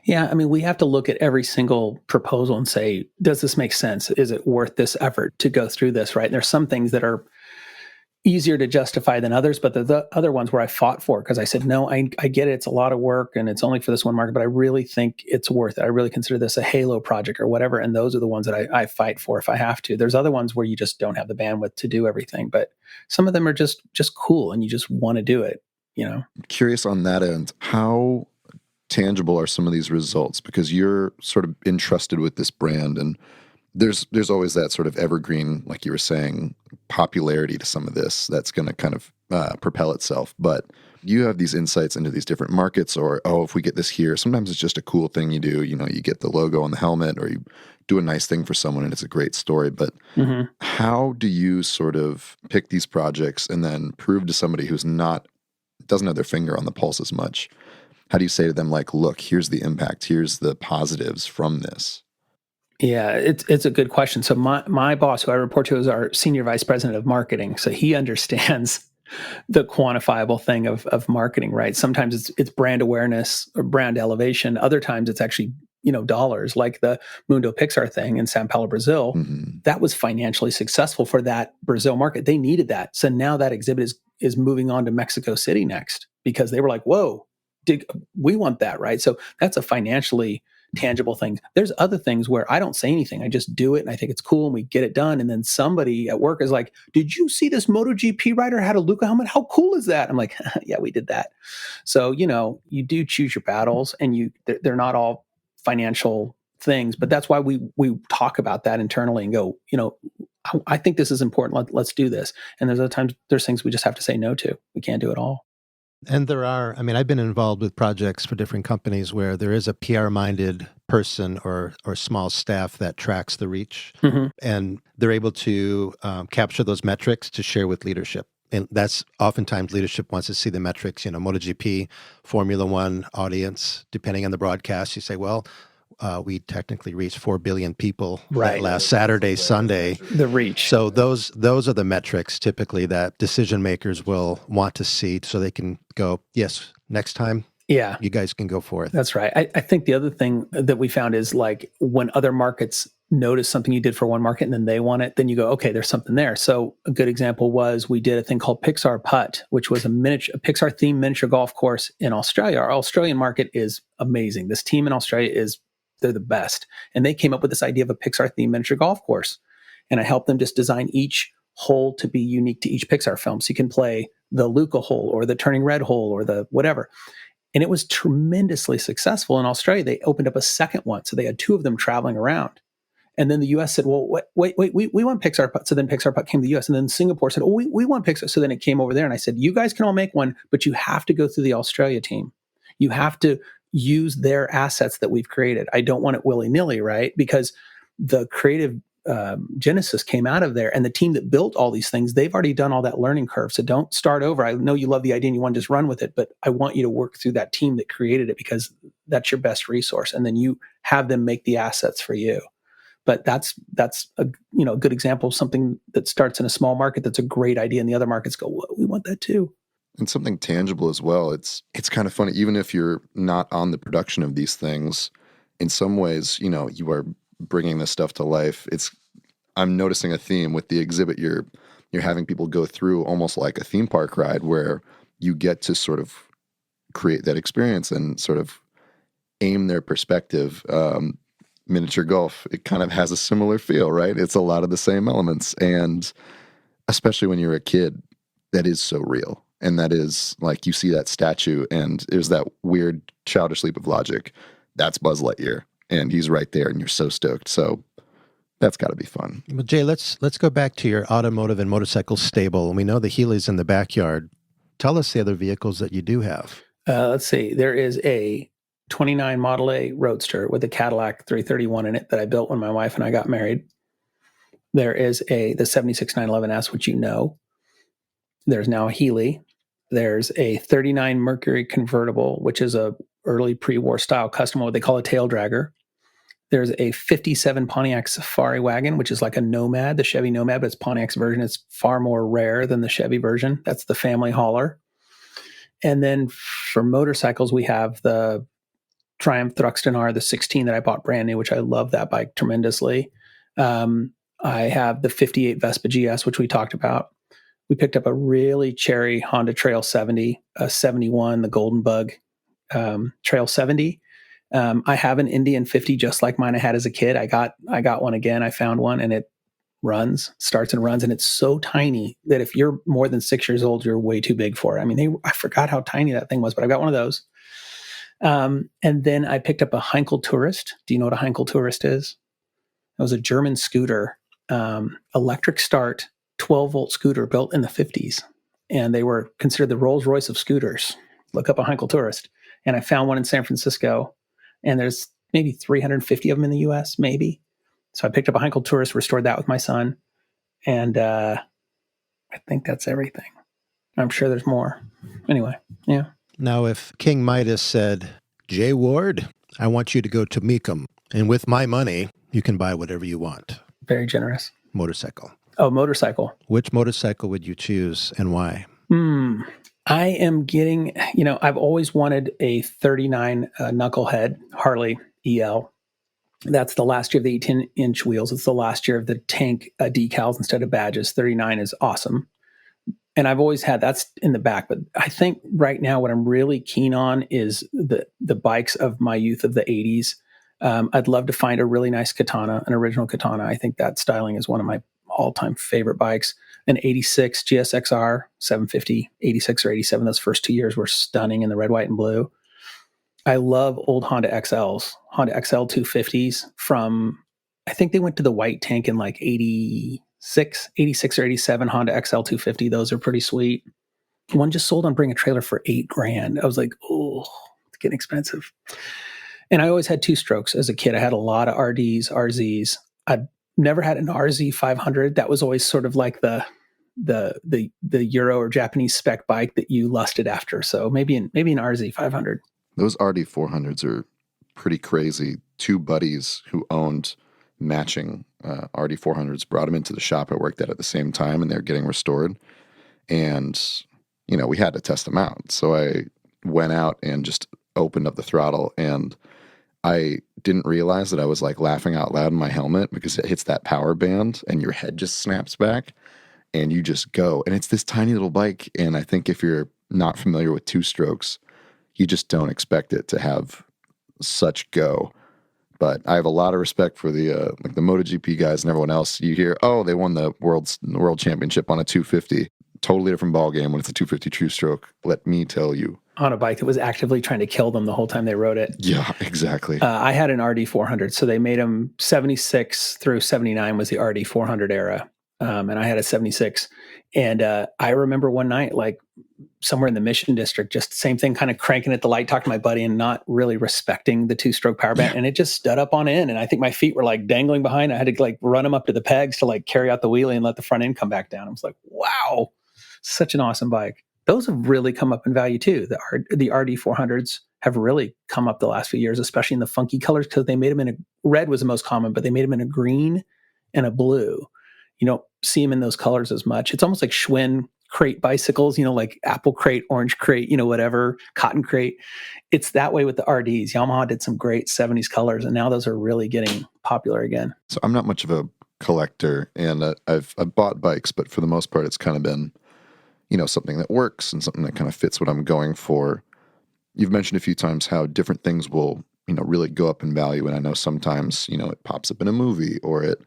Yeah, I mean, we have to look at every single proposal and say, does this make sense? Is it worth this effort to go through this, right? And there's some things that are easier to justify than others, but the other ones where I fought for it because I said, no, I get it. It's a lot of work and it's only for this one market, but I really think it's worth it. I really consider this a halo project or whatever. And those are the ones that I fight for if I have to. There's other ones where you just don't have the bandwidth to do everything, but some of them are just cool and you just want to do it, Curious on that end, how tangible are some of these results? Because you're sort of entrusted with this brand, and there's always that sort of evergreen, like you were saying, popularity to some of this that's going to kind of propel itself. But you have these insights into these different markets, or, if we get this here, sometimes it's just a cool thing you do. You get the logo on the helmet, or you do a nice thing for someone and it's a great story. But how do you sort of pick these projects and then prove to somebody who's doesn't have their finger on the pulse as much? How do you say to them, like, look, here's the impact, here's the positives from this? Yeah, it's a good question. So my boss, who I report to, is our senior vice president of marketing. So he understands the quantifiable thing of marketing, right? Sometimes it's brand awareness or brand elevation. Other times it's actually, dollars, like the Mundo Pixar thing in Sao Paulo, Brazil. That was financially successful for that Brazil market. They needed that. So now that exhibit is moving on to Mexico City next because they were like, whoa, we want that, right? So that's a financially tangible thing. There's other things where I don't say anything. I just do it and I think it's cool and we get it done. And then somebody at work is like, did you see this MotoGP rider had a Luca helmet? How cool is that? I'm like, yeah, we did that. So, you do choose your battles and they're not all financial things, but that's why we talk about that internally and go, I think this is important. Let's do this. And there's other times there's things we just have to say no to. We can't do it all. And I've been involved with projects for different companies where there is a PR-minded person or small staff that tracks the reach, and they're able to capture those metrics to share with leadership. And that's oftentimes leadership wants to see the metrics, MotoGP, Formula One audience, depending on the broadcast. You say, well, we technically reached 4 billion people that last Saturday, Sunday. The reach. So those are the metrics typically that decision makers will want to see so they can go, yes, next time, you guys can go forth. That's right. I think the other thing that we found is like when other markets notice something you did for one market and then they want it, then you go, okay, there's something there. So a good example was we did a thing called Pixar Putt, which was a Pixar themed miniature golf course in Australia. Our Australian market is amazing. This team in Australia they're the best. And they came up with this idea of a Pixar themed miniature golf course. And I helped them just design each hole to be unique to each Pixar film. So you can play the Luca hole or the Turning Red hole or the whatever. And it was tremendously successful in Australia. They opened up a second one. So they had two of them traveling around. And then the US said, well, wait, we want Pixar Putt. So then Pixar Putt came to the US. And then Singapore said, oh, we want Pixar. So then it came over there. And I said, you guys can all make one, but you have to go through the Australia team. You have to use their assets that we've created. I don't want it willy-nilly, right? Because the creative genesis came out of there, and the team that built all these things, they've already done all that learning curve. So don't start over. I know you love the idea and you want to just run with it, but I want you to work through that team that created it because that's your best resource. And then you have them make the assets for you. But that's a good example of something that starts in a small market that's a great idea, and the other markets go, well, we want that too. And something tangible as well. It's kind of funny, even if you're not on the production of these things, in some ways, you are bringing this stuff to life. I'm noticing a theme with the exhibit. You're having people go through almost like a theme park ride where you get to sort of create that experience and sort of aim their perspective. Miniature golf, it kind of has a similar feel, right? It's a lot of the same elements. And especially when you're a kid, that is so real. And that is like, you see that statue and there's that weird childish leap of logic. That's Buzz Lightyear. And he's right there and you're so stoked. So that's got to be fun. Well, Jay, let's go back to your automotive and motorcycle stable. And we know the Healy's in the backyard. Tell us the other vehicles that you do have. Let's see. There is a 29 Model A Roadster with a Cadillac 331 in it that I built when my wife and I got married. There is the 76 911S, which you know. There's now a Healy. There's a 39 Mercury convertible, which is a early pre-war style custom, what they call a tail dragger. There's a 57 Pontiac Safari wagon, which is like a Nomad, the Chevy Nomad, but it's Pontiac's version. It's far more rare than the Chevy version. That's the family hauler. And then for motorcycles, we have the Triumph Thruxton R, the 16 that I bought brand new, which I love that bike tremendously. I have the 58 Vespa GS, which we talked about. We picked up a really cherry Honda Trail 70, a 71, the Golden Bug Trail 70. I have an Indian 50 just like mine I had as a kid. I got one again. I found one and it starts and runs. And it's so tiny that if you're more than 6 years old, you're way too big for it. I mean, I forgot how tiny that thing was, but I got one of those. And then I picked up a Heinkel Tourist. Do you know what a Heinkel Tourist is? It was a German scooter, electric start, 12-volt scooter built in the 50s. And they were considered the Rolls Royce of scooters. Look up a Heinkel Tourist. And I found one in San Francisco. And there's maybe 350 of them in the U.S., maybe. So I picked up a Heinkel Tourist, restored that with my son. And I think that's everything. I'm sure there's more. Anyway, yeah. Now, if King Midas said, Jay Ward, I want you to go to Mecum, and with my money, you can buy whatever you want. Very generous. Motorcycle. Oh, motorcycle. Which motorcycle would you choose and why? I am getting, I've always wanted a 39 knucklehead Harley EL. That's the last year of the 18-inch wheels. It's the last year of the tank decals instead of badges. 39 is awesome. And I've always had, that's in the back. But I think right now what I'm really keen on is the bikes of my youth of the 80s. I'd love to find a really nice Katana, an original Katana. I think that styling is one of my all-time favorite bikes. An 86 GSXR 750, 86 or 87. Those first 2 years were stunning in the red, white, and blue. I love old Honda XLs, Honda XL 250s from, I think they went to the white tank in like 86 or 87 Honda XL 250. Those are pretty sweet. One just sold on Bring a Trailer for $8,000. I was like, oh, it's getting expensive. And I always had two strokes as a kid. I had a lot of RDs, RZs. I'd never had an RZ 500. That was always sort of like the Euro or Japanese spec bike that you lusted after. So maybe an RZ 500. Those RD 400s are pretty crazy. Two buddies who owned matching RD 400s brought them into the shop I worked at the same time, and they're getting restored. And, we had to test them out. So I went out and just opened up the throttle, and I didn't realize that I was like laughing out loud in my helmet because it hits that power band and your head just snaps back and you just go. And it's this tiny little bike. And I think if you're not familiar with two strokes, you just don't expect it to have such go. But I have a lot of respect for the MotoGP guys and everyone else. You hear, oh, they won the world championship on a 250. Totally different ball game when it's a 250 true stroke. Let me tell you. On a bike that was actively trying to kill them the whole time they rode it. Yeah, exactly. I had an RD 400, so they made them 76 through 79 was the RD 400 era, and I had a 76. And I remember one night, like somewhere in the Mission District, just same thing, kind of cranking at the light, talking to my buddy, and not really respecting the two-stroke power band, and it just stood up on end. And I think my feet were like dangling behind. I had to like run them up to the pegs to like carry out the wheelie and let the front end come back down. I was like, wow, such an awesome bike. Those have really come up in value too. The RD 400s have really come up the last few years, especially in the funky colors, because they made them in a red was the most common, but they made them in a green and a blue. You don't see them in those colors as much. It's almost like Schwinn crate bicycles, like apple crate, orange crate, whatever, cotton crate. It's that way with the RDs. Yamaha did some great 70s colors, and now those are really getting popular again. So I'm not much of a collector, and I've bought bikes, but for the most part, it's kind of been, something that works and something that kind of fits what I'm going for. You've mentioned a few times how different things will, really go up in value. And I know sometimes, it pops up in a movie, or it,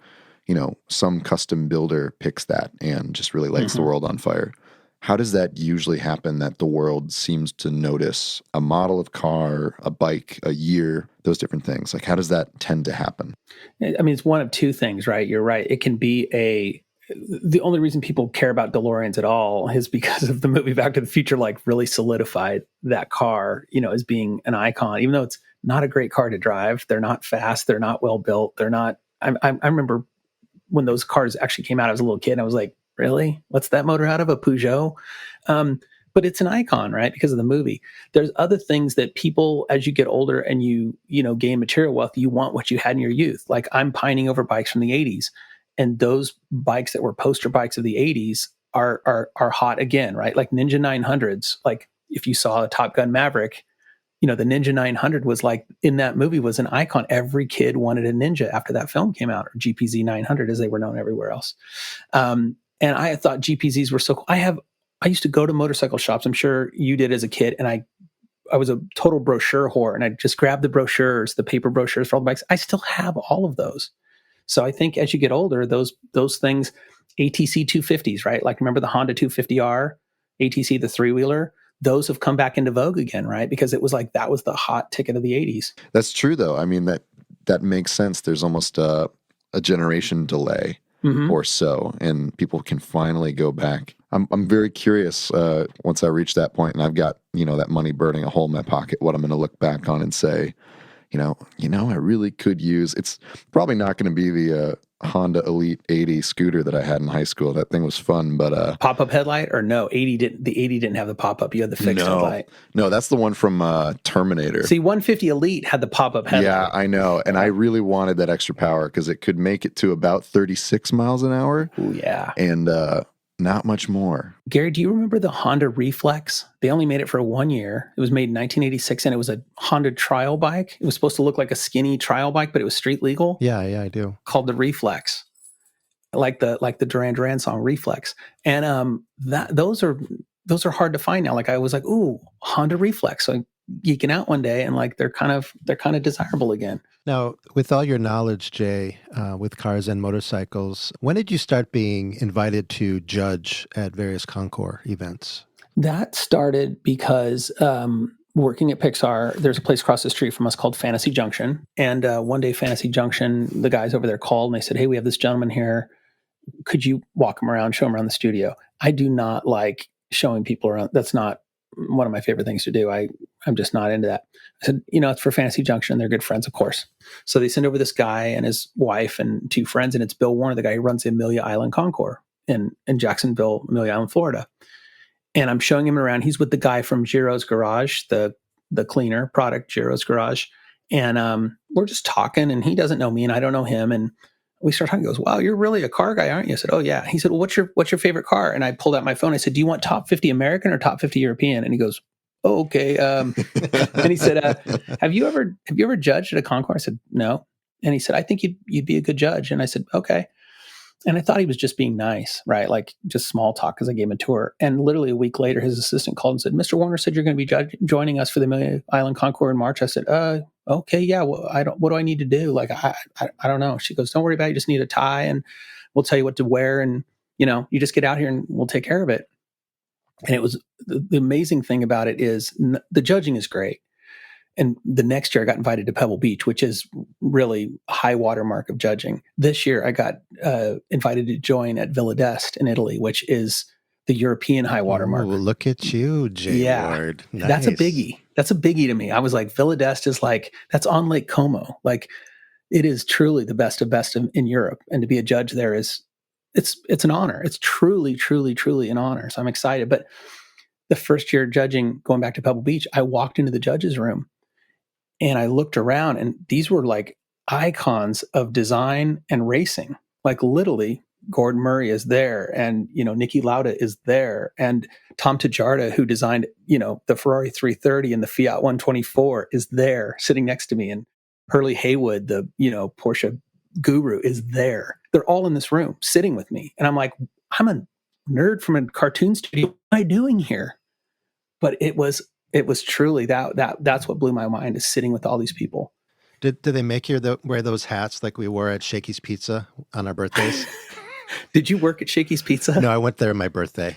some custom builder picks that and just really lights the world on fire. How does that usually happen, that the world seems to notice a model of car, a bike, a year, those different things? Like, how does that tend to happen? I mean, it's one of two things, right? You're right. It can be the only reason people care about DeLoreans at all is because of the movie Back to the Future, like really solidified that car, as being an icon, even though it's not a great car to drive. They're not fast. They're not well built. They're not, I remember when those cars actually came out, I was a little kid and I was like, really? What's that motor out of? A Peugeot? But it's an icon, right? Because of the movie. There's other things that people, as you get older and you gain material wealth, you want what you had in your youth. Like I'm pining over bikes from the 80s. And those bikes that were poster bikes of the 80s are hot again, right? Like Ninja 900s. Like if you saw a Top Gun Maverick, the Ninja 900 was like, in that movie, was an icon. Every kid wanted a Ninja after that film came out, or GPZ 900 as they were known everywhere else. And I thought GPZs were so cool. I used to go to motorcycle shops. I'm sure you did as a kid. And I was a total brochure whore, and I just grabbed the brochures, the paper brochures for all the bikes. I still have all of those. So I think as you get older, those things, ATC 250s, right? Like remember the Honda 250R, ATC, the three-wheeler, those have come back into vogue again, right? Because it was like, that was the hot ticket of the 80s. That's true, though. I mean, that makes sense. There's almost a generation delay or so, and people can finally go back. I'm very curious once I reach that point and I've got, that money burning a hole in my pocket, what I'm going to look back on and say, I really could use. It's probably not going to be the Honda Elite 80 scooter that I had in high school. That thing was fun, but pop-up headlight, or no? The 80 didn't have the pop-up. You had the fixed headlight. No, that's the one from Terminator. See, 150 Elite had the pop-up headlight. Yeah, I know, and I really wanted that extra power because it could make it to about 36 miles an hour. Oh yeah, and not much more. Gary, do you remember the Honda Reflex? They only made it for 1 year. It was made in 1986, and it was a Honda trial bike. It was supposed to look like a skinny trial bike, but it was street legal. Yeah, I do. Called the Reflex, like the Duran Duran song Reflex. And those are hard to find now. Like I was like, ooh, Honda Reflex. So I'm geeking out one day, and like they're kind of desirable again. Now, with all your knowledge, Jay, with cars and motorcycles, when did you start being invited to judge at various CONCOURS events? That started because working at Pixar, there's a place across the street from us called Fantasy Junction. And one day, Fantasy Junction, the guys over there called and they said, hey, we have this gentleman here. Could you walk him around, show him around the studio? I do not like showing people around. That's not one of my favorite things to do. I'm just not into that. I said, it's for Fantasy Junction. They're good friends, of course. So they send over this guy and his wife and two friends, and it's Bill Warner, the guy who runs the Amelia Island CONCOURS in Jacksonville, Amelia Island, Florida. And I'm showing him around. He's with the guy from Giro's Garage, the cleaner product, Giro's Garage. And we're just talking, and he doesn't know me, and I don't know him. And we start talking. He goes, wow, you're really a car guy, aren't you? I said, oh, yeah. He said, well, what's your favorite car? And I pulled out my phone. I said, do you want top 50 American or top 50 European? And he goes, oh, okay. And he said, have you ever judged at a CONCOURS? I said, no. And he said, I think you'd be a good judge. And I said, okay. And I thought he was just being nice, right? Like just small talk because I gave him a tour. And literally a week later, his assistant called and said, Mr. Warner said you're going to be joining us for the Amelia Island CONCOURS in March. I said, okay, yeah. Well, what do I need to do? Like, I don't know. She goes, don't worry about it. You just need a tie and we'll tell you what to wear. And, you just get out here and we'll take care of it. And it was the amazing thing about it is the judging is great. And the next year I got invited to Pebble Beach, which is really a high watermark of judging. This year I got invited to join at Villa d'Este in Italy, which is the European high watermark. Oh, look at you, Jay Ward. Nice. That's a biggie. That's a biggie to me. I was like, Villa d'Este is like, that's on Lake Como. Like it is truly the best of in Europe. And to be a judge there it's an honor. It's truly, truly, truly an honor. So I'm excited. But the first year judging, going back to Pebble Beach, I walked into the judge's room and I looked around, and these were like icons of design and racing. Like literally, Gordon Murray is there, and Niki Lauda is there, and Tom Tajarda, who designed the Ferrari 330 and the Fiat 124, is there sitting next to me, and Hurley Haywood, the Porsche guru, is there. They're all in this room sitting with me, and I'm like, I'm a nerd from a cartoon studio. What am I doing here? But it was truly that's what blew my mind, is sitting with all these people. Did they make you wear those hats like we wore at Shakey's Pizza on our birthdays? Did you work at Shakey's Pizza? No, I went there on my birthday.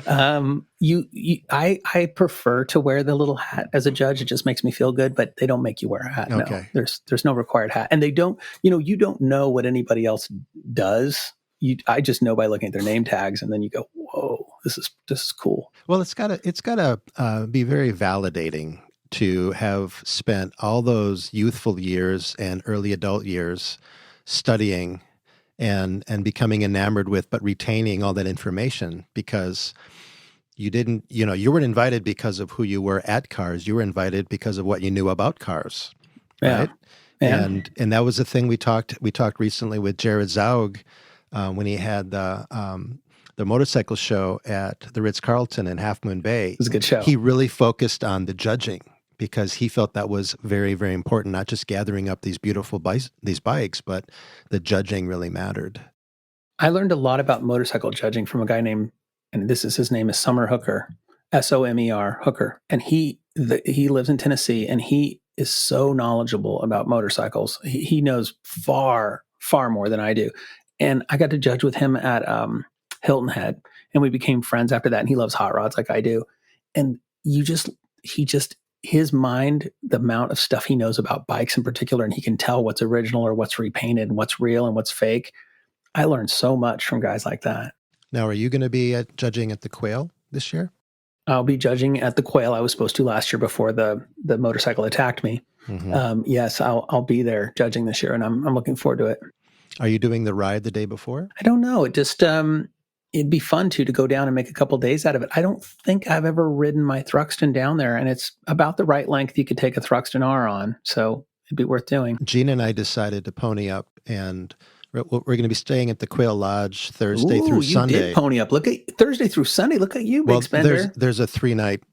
I prefer to wear the little hat as a judge. It just makes me feel good, but they don't make you wear a hat. Okay. No, there's no required hat, and they don't. You don't know what anybody else does. I just know by looking at their name tags, and then you go, "Whoa, this is cool." Well, it's gotta be very validating to have spent all those youthful years and early adult years studying and becoming enamored with, but retaining all that information, because you didn't, you weren't invited because of who you were at cars. You were invited because of what you knew about cars, right? Yeah. And that was the thing we talked recently with Jared Zaug when he had the motorcycle show at the Ritz-Carlton in Half Moon Bay. It was a good show. He really focused on the judging, because he felt that was very, very important, not just gathering up these beautiful these bikes, but the judging really mattered. I learned a lot about motorcycle judging from a guy named, and his name is Somer Hooker, Somer Hooker. And he lives in Tennessee, and he is so knowledgeable about motorcycles. He knows far, far more than I do. And I got to judge with him at Hilton Head, and we became friends after that. And he loves hot rods like I do. And his mind, the amount of stuff he knows about bikes in particular, and he can tell what's original or what's repainted and what's real and what's fake. I learned so much from guys like that. Now, are you going to be judging at the Quail this year? I'll be judging at the Quail. I was supposed to last year before the motorcycle attacked me. Mm-hmm. Yes, I'll be there judging this year, and I'm looking forward to it. Are you doing the ride the day before? I don't know. It just it'd be fun to go down and make a couple days out of it. I don't think I've ever ridden my Thruxton down there, and it's about the right length you could take a Thruxton R on, so it'd be worth doing. Gina and I decided to pony up, and we're going to be staying at the Quail Lodge Thursday through Sunday. You did pony up. Look at Thursday through Sunday. Look at you, big spender. There's a 3-night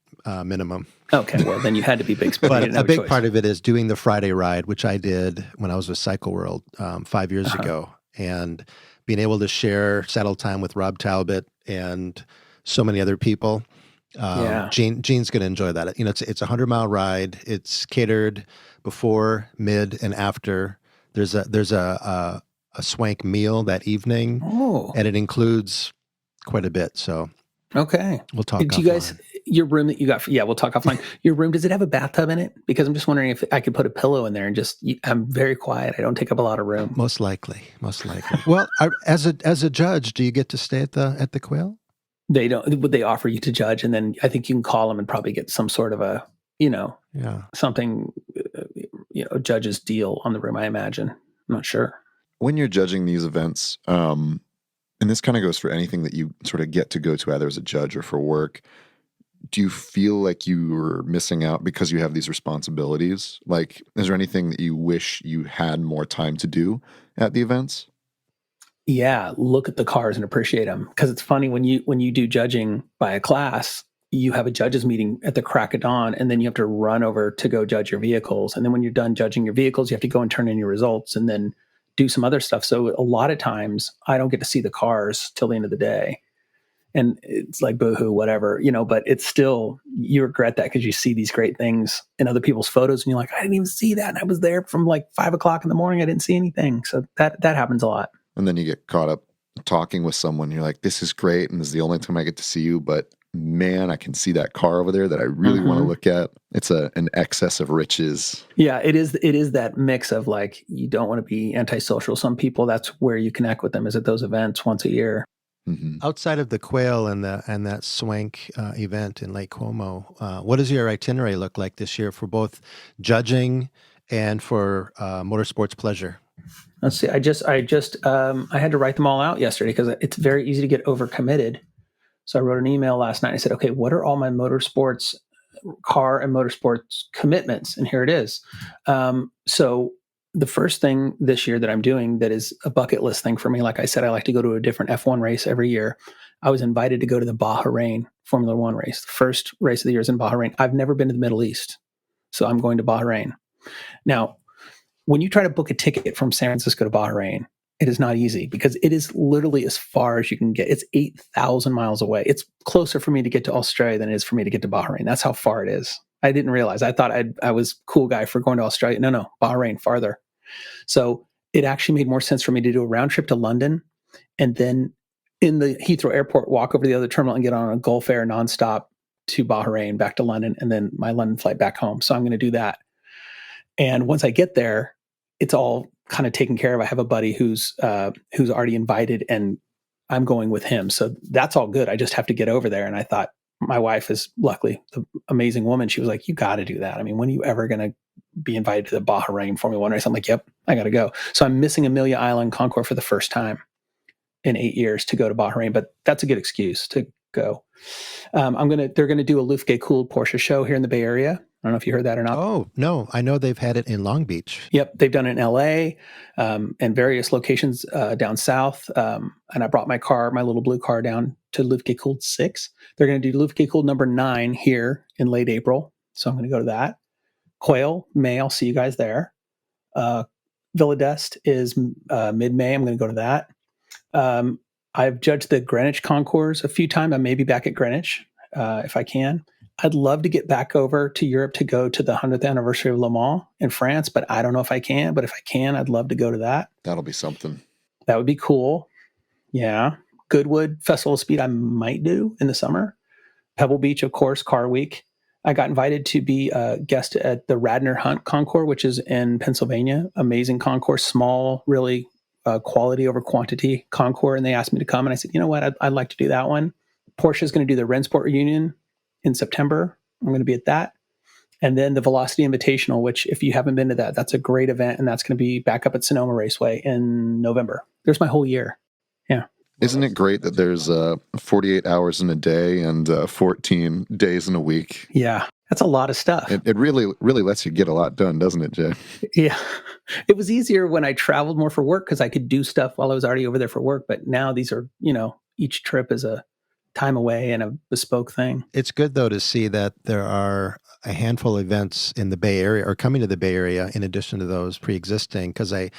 minimum. Okay, well then you had to be big spender. But a big part of it is doing the Friday ride, which I did when I was with Cycle World 5 years ago, and being able to share saddle time with Rob Talbot and so many other people. Gene's going to enjoy that. It's a 100-mile ride. It's catered before, mid, and after. There's a swank meal that evening, and it includes quite a bit. So okay, we'll talk. Do you guys, your room that you got? We'll talk offline. Your room, does it have a bathtub in it? Because I'm just wondering if I could put a pillow in there and I'm very quiet. I don't take up a lot of room. Most likely. Well, as a judge, do you get to stay at the Quail? They don't. Would they offer you to judge, and then I think you can call them and probably get some sort of a something a judge's deal on the room. I imagine. I'm not sure. When you're judging these events, and this kind of goes for anything that you sort of get to go to either as a judge or for work, do you feel like you are missing out because you have these responsibilities? Like, is there anything that you wish you had more time to do at the events? Yeah, look at the cars and appreciate them. Because it's funny when you do judging by a class, you have a judges meeting at the crack of dawn, and then you have to run over to go judge your vehicles. And then when you're done judging your vehicles, you have to go and turn in your results and then do some other stuff. So a lot of times I don't get to see the cars till the end of the day. And it's like, boohoo, whatever, but it's still, you regret that because you see these great things in other people's photos and you're like, I didn't even see that. And I was there from like 5 o'clock in the morning. I didn't see anything. So that happens a lot. And then you get caught up talking with someone. You're like, this is great. And this is the only time I get to see you. But man, I can see that car over there that I really want to look at. It's an excess of riches. Yeah, it is that mix of like, you don't want to be antisocial. Some people, that's where you connect with them, is at those events once a year. Mm-hmm. Outside of the Quail and that Swank event in Lake Como, what does your itinerary look like this year for both judging and for motorsports pleasure? Let's see. I had to write them all out yesterday because it's very easy to get overcommitted. So I wrote an email last night. I said, okay, what are all my motorsports car and motorsports commitments? And here it is. So the first thing this year that I'm doing that is a bucket list thing for me, like I said, I like to go to a different F1 race every year. I was invited to go to the Bahrain Formula One race. The first race of the year is in Bahrain. I've never been to the Middle East, so I'm going to Bahrain. Now, when you try to book a ticket from San Francisco to Bahrain, it is not easy because it is literally as far as you can get. It's 8,000 miles away. It's closer for me to get to Australia than it is for me to get to Bahrain. That's how far it is. I didn't realize. I thought I was cool guy for going to Australia. No, Bahrain, farther. So it actually made more sense for me to do a round trip to London and then in the Heathrow airport, walk over to the other terminal and get on a Gulf Air nonstop to Bahrain, back to London, and then my London flight back home. So I'm going to do that. And once I get there, it's all kind of taken care of. I have a buddy who's already invited and I'm going with him. So that's all good. I just have to get over there. And I thought, my wife is luckily the amazing woman. She was like, you got to do that. I mean, when are you ever going to be invited to the Bahrain Formula One race? I'm like, yep, I got to go. So I'm missing Amelia Island Concours for the first time in 8 years to go to Bahrain, but that's a good excuse to go. They're going to do a Lufke cooled Porsche show here in the Bay Area. I don't know if you heard that or not. Oh, no. I know they've had it in Long Beach. Yep. They've done it in LA and various locations down south. And I brought my little blue car down to Lufke Cooled 6. They're going to do Lufke Cooled number 9 here in late April. So I'm going to go to that. Quail, May, I'll see you guys there. Villa d'Est is mid-May. I'm going to go to that. I've judged the Greenwich Concours a few times. I may be back at Greenwich if I can. I'd love to get back over to Europe to go to the 100th anniversary of Le Mans in France, but I don't know if I can. But if I can, I'd love to go to that. That'll be something. That would be cool. Yeah. Goodwood Festival of Speed I might do in the summer. Pebble Beach, of course, Car Week. I got invited to be a guest at the Radnor Hunt Concours, which is in Pennsylvania. Amazing concours, small, really quality over quantity concours. And they asked me to come. And I said, you know what? I'd like to do that one. Porsche is going to do the Rennsport reunion in September. I'm going to be at that. And then the Velocity Invitational, which if you haven't been to that, that's a great event. And that's going to be back up at Sonoma Raceway in November. There's my whole year. Yeah. Isn't it great that there's 48 hours in a day and 14 days in a week? Yeah. That's a lot of stuff. It really, really lets you get a lot done, doesn't it, Jay? Yeah. It was easier when I traveled more for work because I could do stuff while I was already over there for work. But now these are, each trip is a time away and a bespoke thing. It's good, though, to see that there are a handful of events in the Bay Area or coming to the Bay Area in addition to those pre-existing, because I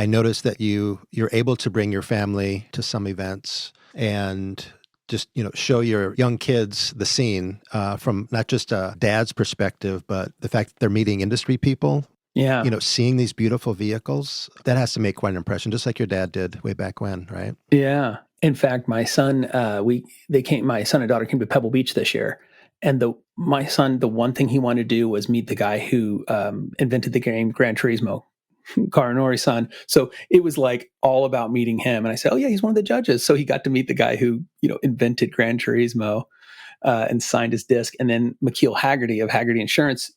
noticed that you're able to bring your family to some events and just, show your young kids the scene from not just a dad's perspective, but the fact that they're meeting industry people. Yeah. Seeing these beautiful vehicles, that has to make quite an impression, just like your dad did way back when, right? Yeah. In fact, my son, my son and daughter came to Pebble Beach this year. And my son, the one thing he wanted to do was meet the guy who invented the game Gran Turismo, Carinori's son. So it was like all about meeting him. And I said, oh yeah, he's one of the judges. So he got to meet the guy who, invented Gran Turismo and signed his disc. And then McKeel Haggerty of Haggerty Insurance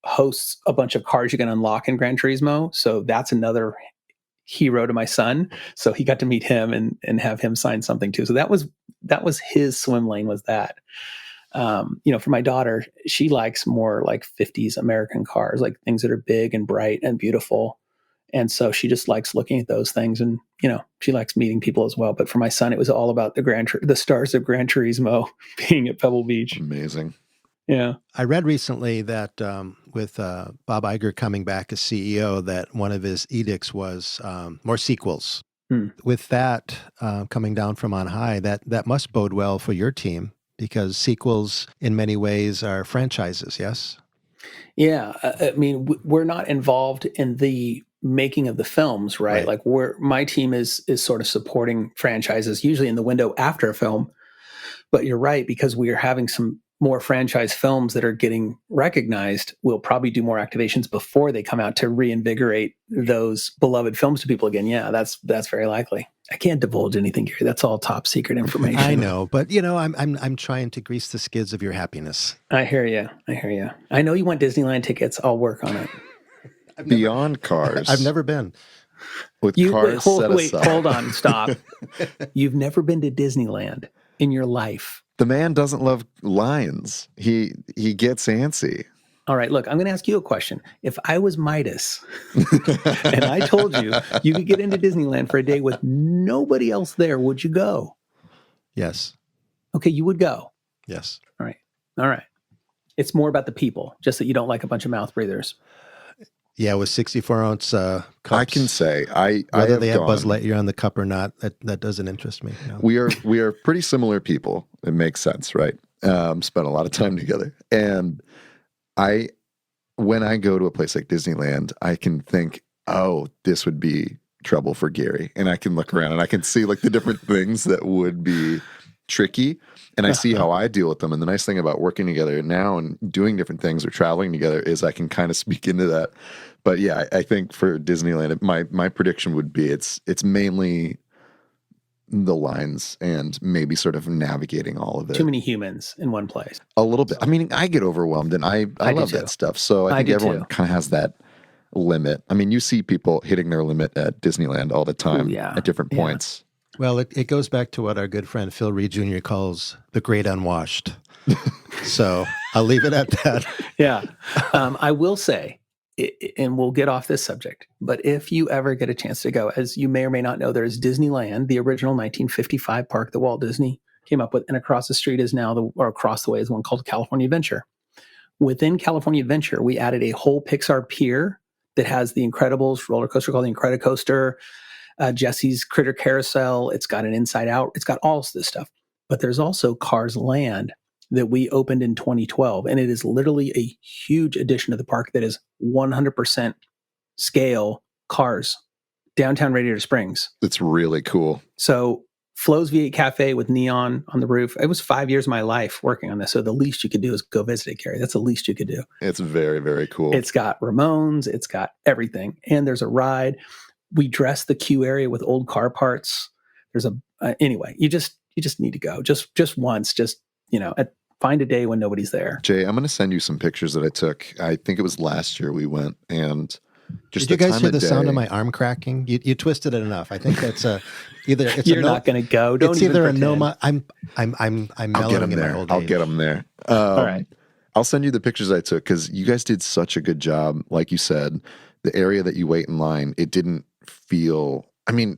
hosts a bunch of cars you can unlock in Gran Turismo. So that's another hero to my son. So he got to meet him and have him sign something too. So that was his swim lane, was that. For my daughter, she likes more like 50s American cars, like things that are big and bright and beautiful. And so she just likes looking at those things and, she likes meeting people as well. But for my son, it was all about the stars of Gran Turismo being at Pebble Beach. Amazing. Yeah. I read recently that with Bob Iger coming back as CEO, that one of his edicts was more sequels. With that coming down from on high, that must bode well for your team, because sequels in many ways are franchises, yes? Yeah. I mean, we're not involved in the making of the films, right? Like my team is sort of supporting franchises, usually in the window after a film. But you're right, because we are having some more franchise films that are getting recognized. We'll probably do more activations before they come out to reinvigorate those beloved films to people again. Yeah, that's very likely. I can't divulge anything here. That's all top secret information. I know, but I'm trying to grease the skids of your happiness. I hear you. I know you want Disneyland tickets. I'll work on it. Beyond cars. I've never been. With cars set aside. Hold on, stop. You've never been to Disneyland in your life. The man doesn't love lions. He gets antsy. All right, look, I'm going to ask you a question. If I was Midas and I told you you could get into Disneyland for a day with nobody else there, would you go? Yes. Okay, you would go. Yes. All right. All right. It's more about the people, just that you don't like a bunch of mouth breathers. Yeah, with 64-ounce cups. I can say whether they have gone, Buzz Lightyear on the cup or not, that doesn't interest me. No. We are pretty similar people. It makes sense, right? Spent a lot of time together, and when I go to a place like Disneyland, I can think, oh, this would be trouble for Gary, and I can look around and I can see like the different things that would be tricky, and I see how I deal with them. And the nice thing about working together now and doing different things or traveling together is I can kind of speak into that. But yeah, I think for Disneyland, my prediction would be it's mainly the lines and maybe sort of navigating all of it. Too many humans in one place. A little bit. I mean, I get overwhelmed, and I love that stuff. So I think everyone kind of has that limit. I mean, you see people hitting their limit at Disneyland all the time at different points. Well, it goes back to what our good friend Phil Reed Jr. calls the great unwashed. So I'll leave it at that. Yeah. I will say, and we'll get off this subject, but if you ever get a chance to go, as you may or may not know, there's Disneyland, the original 1955 park that Walt Disney came up with, and across the street is now, or across the way is one called California Adventure. Within California Adventure, we added a whole Pixar pier that has the Incredibles roller coaster called the Incredicoaster, Jesse's Critter Carousel. It's got an Inside Out. It's got all this stuff. But there's also Cars Land that we opened in 2012. And it is literally a huge addition to the park that is 100% scale Cars, downtown Radiator Springs. It's really cool. So Flo's V8 Cafe with neon on the roof. It was 5 years of my life working on this. So the least you could do is go visit it, Gary. That's the least you could do. It's very, very cool. It's got Ramones. It's got everything. And there's a ride. We dress the queue area with old car parts. There's anyway, you just need to go just once, find a day when nobody's there. Jay, I'm going to send you some pictures that I took. I think it was last year we went, and just did you guys hear the sound of my arm cracking? You twisted it enough. I think that's either it's you're not going to go. Don't it's even either pretend. a no. I'm mellowing in my old age. I'll get them there. All right. I'll send you the pictures I took because you guys did such a good job. Like you said, the area that you wait in line, it didn't feel. I mean,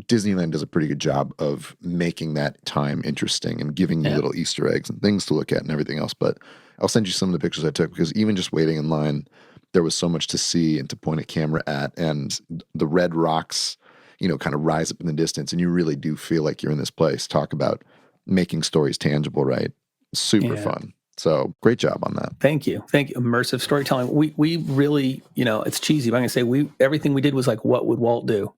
Disneyland does a pretty good job of making that time interesting and giving you little Easter eggs and things to look at and everything else. But I'll send you some of the pictures I took because even just waiting in line, there was so much to see and to point a camera at, and the red rocks, kind of rise up in the distance, and you really do feel like you're in this place. Talk about making stories tangible, right? Super fun. So great job on that. Thank you. Immersive storytelling. We really, it's cheesy, but I'm going to say everything we did was like, what would Walt do?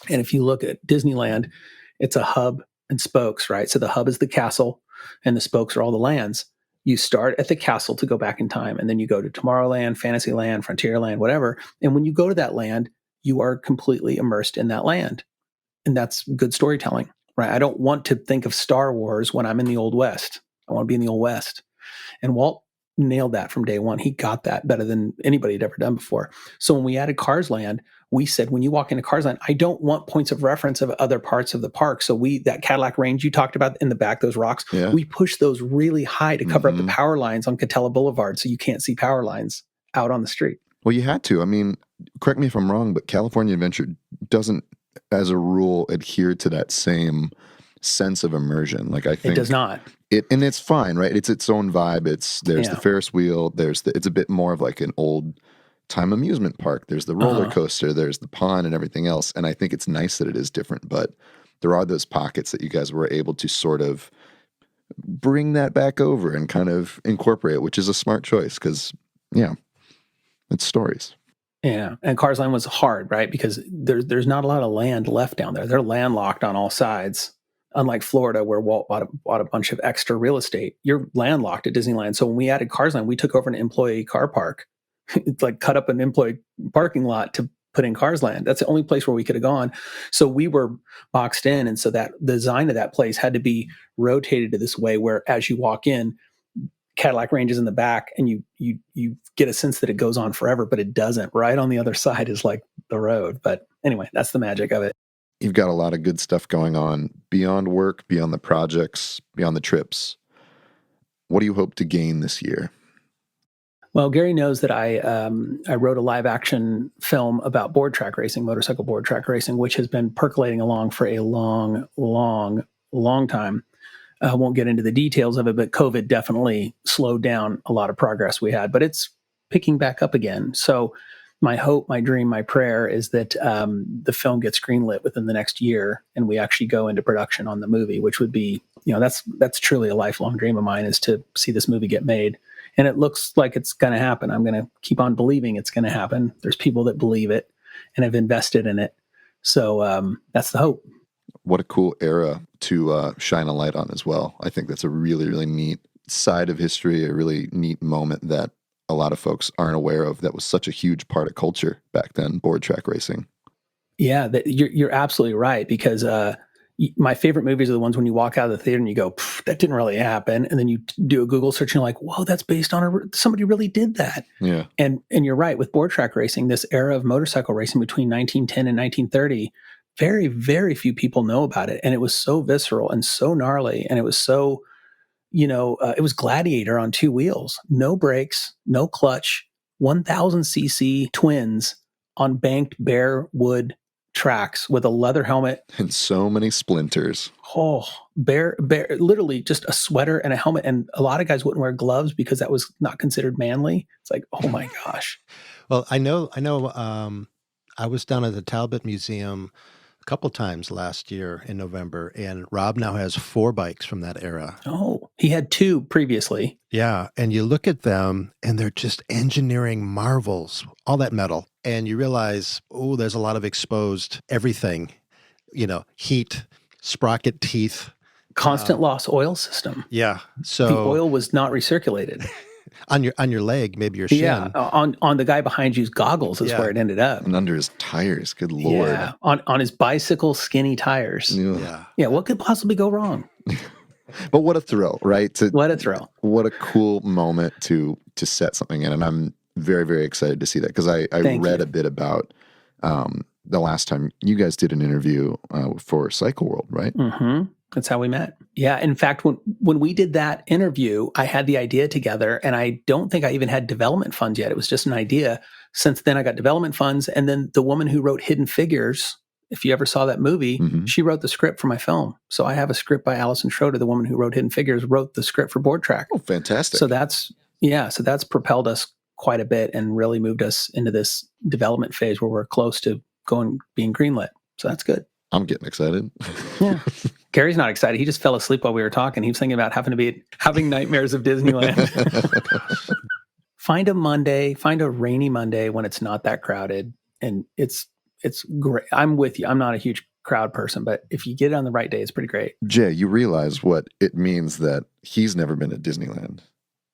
And if you look at Disneyland, it's a hub and spokes, right? So the hub is the castle and the spokes are all the lands. You start at the castle to go back in time, and then you go to Tomorrowland, Fantasyland, Frontierland, whatever. And when you go to that land, you are completely immersed in that land. And that's good storytelling, right? I don't want to think of Star Wars when I'm in the Old West. I want to be in the Old West. And Walt nailed that from day one. He got that better than anybody had ever done before. So when we added Cars Land, we said, when you walk into Cars Land, I don't want points of reference of other parts of the park. So that Cadillac range you talked about in the back, those rocks, we push those really high to cover up the power lines on Catella Boulevard so you can't see power lines out on the street. Well, you had to. I mean, correct me if I'm wrong, but California Adventure doesn't, as a rule, adhere to that same sense of immersion. Like I think it does not. And it's fine, right? It's its own vibe. There's the Ferris wheel. It's a bit more of like an old time amusement park. There's the roller coaster. There's the pond and everything else. And I think it's nice that it is different. But there are those pockets that you guys were able to sort of bring that back over and kind of incorporate it, which is a smart choice because, it's stories. Yeah, and Cars Land was hard, right? Because there's not a lot of land left down there. They're landlocked on all sides. Unlike Florida, where Walt bought a bunch of extra real estate, you're landlocked at Disneyland. So when we added Cars Land, we took over an employee car park. It's like cut up an employee parking lot to put in Cars Land. That's the only place where we could have gone. So we were boxed in. And so that the design of that place had to be rotated to this way where as you walk in, Cadillac range is in the back and you get a sense that it goes on forever, but it doesn't. Right on the other side is like the road. But anyway, that's the magic of it. You've got a lot of good stuff going on beyond work, beyond the projects, beyond the trips. What do you hope to gain this year? Well, Gary knows that I wrote a live action film about board track racing, motorcycle board track racing, which has been percolating along for a long time. I won't get into the details of it, but COVID definitely slowed down a lot of progress we had, but it's picking back up again. So my hope, my dream, my prayer is that the film gets greenlit within the next year and we actually go into production on the movie, which would be, that's truly a lifelong dream of mine, is to see this movie get made. And it looks like it's going to happen. I'm going to keep on believing it's going to happen. There's people that believe it and have invested in it. So that's the hope. What a cool era to shine a light on as well. I think that's a really, really neat side of history, a really neat moment that a lot of folks aren't aware of. That was such a huge part of culture back then, board track racing. Yeah, you're absolutely right, because my favorite movies are the ones when you walk out of the theater and you go, that didn't really happen. And then you do a Google search and you're like, whoa, that's based on somebody really did that. Yeah. And you're right, with board track racing, this era of motorcycle racing between 1910 and 1930, very, very few people know about it. And it was so visceral and so gnarly. And it was so, it was Gladiator on two wheels, no brakes, no clutch, 1,000 cc twins on banked bare wood tracks with a leather helmet. And so many splinters. Oh, bare, literally just a sweater and a helmet. And a lot of guys wouldn't wear gloves because that was not considered manly. It's like, oh my gosh. Well, I know. I was down at the Talbot Museum a couple times last year in November, and Rob now has 4 bikes from that era. Oh, he had 2 previously. Yeah, and you look at them, and they're just engineering marvels, all that metal. And you realize, there's a lot of exposed everything, heat, sprocket teeth. Constant loss oil system. Yeah, so the oil was not recirculated. on your leg, maybe your shin. Yeah, on the guy behind you's goggles is where it ended up. And under his tires, good Lord. Yeah, on his bicycle skinny tires. Yeah, what could possibly go wrong? But what a thrill, right? What a thrill. What a cool moment to set something in. And I'm very, very excited to see that, because I read a bit about the last time you guys did an interview for Cycle World, right? Mm-hmm. That's how we met. Yeah. In fact, when we did that interview, I had the idea together, and I don't think I even had development funds yet. It was just an idea. Since then, I got development funds. And then the woman who wrote Hidden Figures, if you ever saw that movie, she wrote the script for my film. So I have a script by Allison Schroeder, the woman who wrote Hidden Figures, wrote the script for Board Track. Oh, fantastic. So that's propelled us quite a bit and really moved us into this development phase where we're close to being greenlit. So that's good. I'm getting excited. Yeah. Gary's not excited. He just fell asleep while we were talking. He was thinking about having nightmares of Disneyland. Find a rainy Monday when it's not that crowded, and it's great. I'm with you. I'm not a huge crowd person, but if you get it on the right day, it's pretty great. Jay, you realize what it means that he's never been at Disneyland,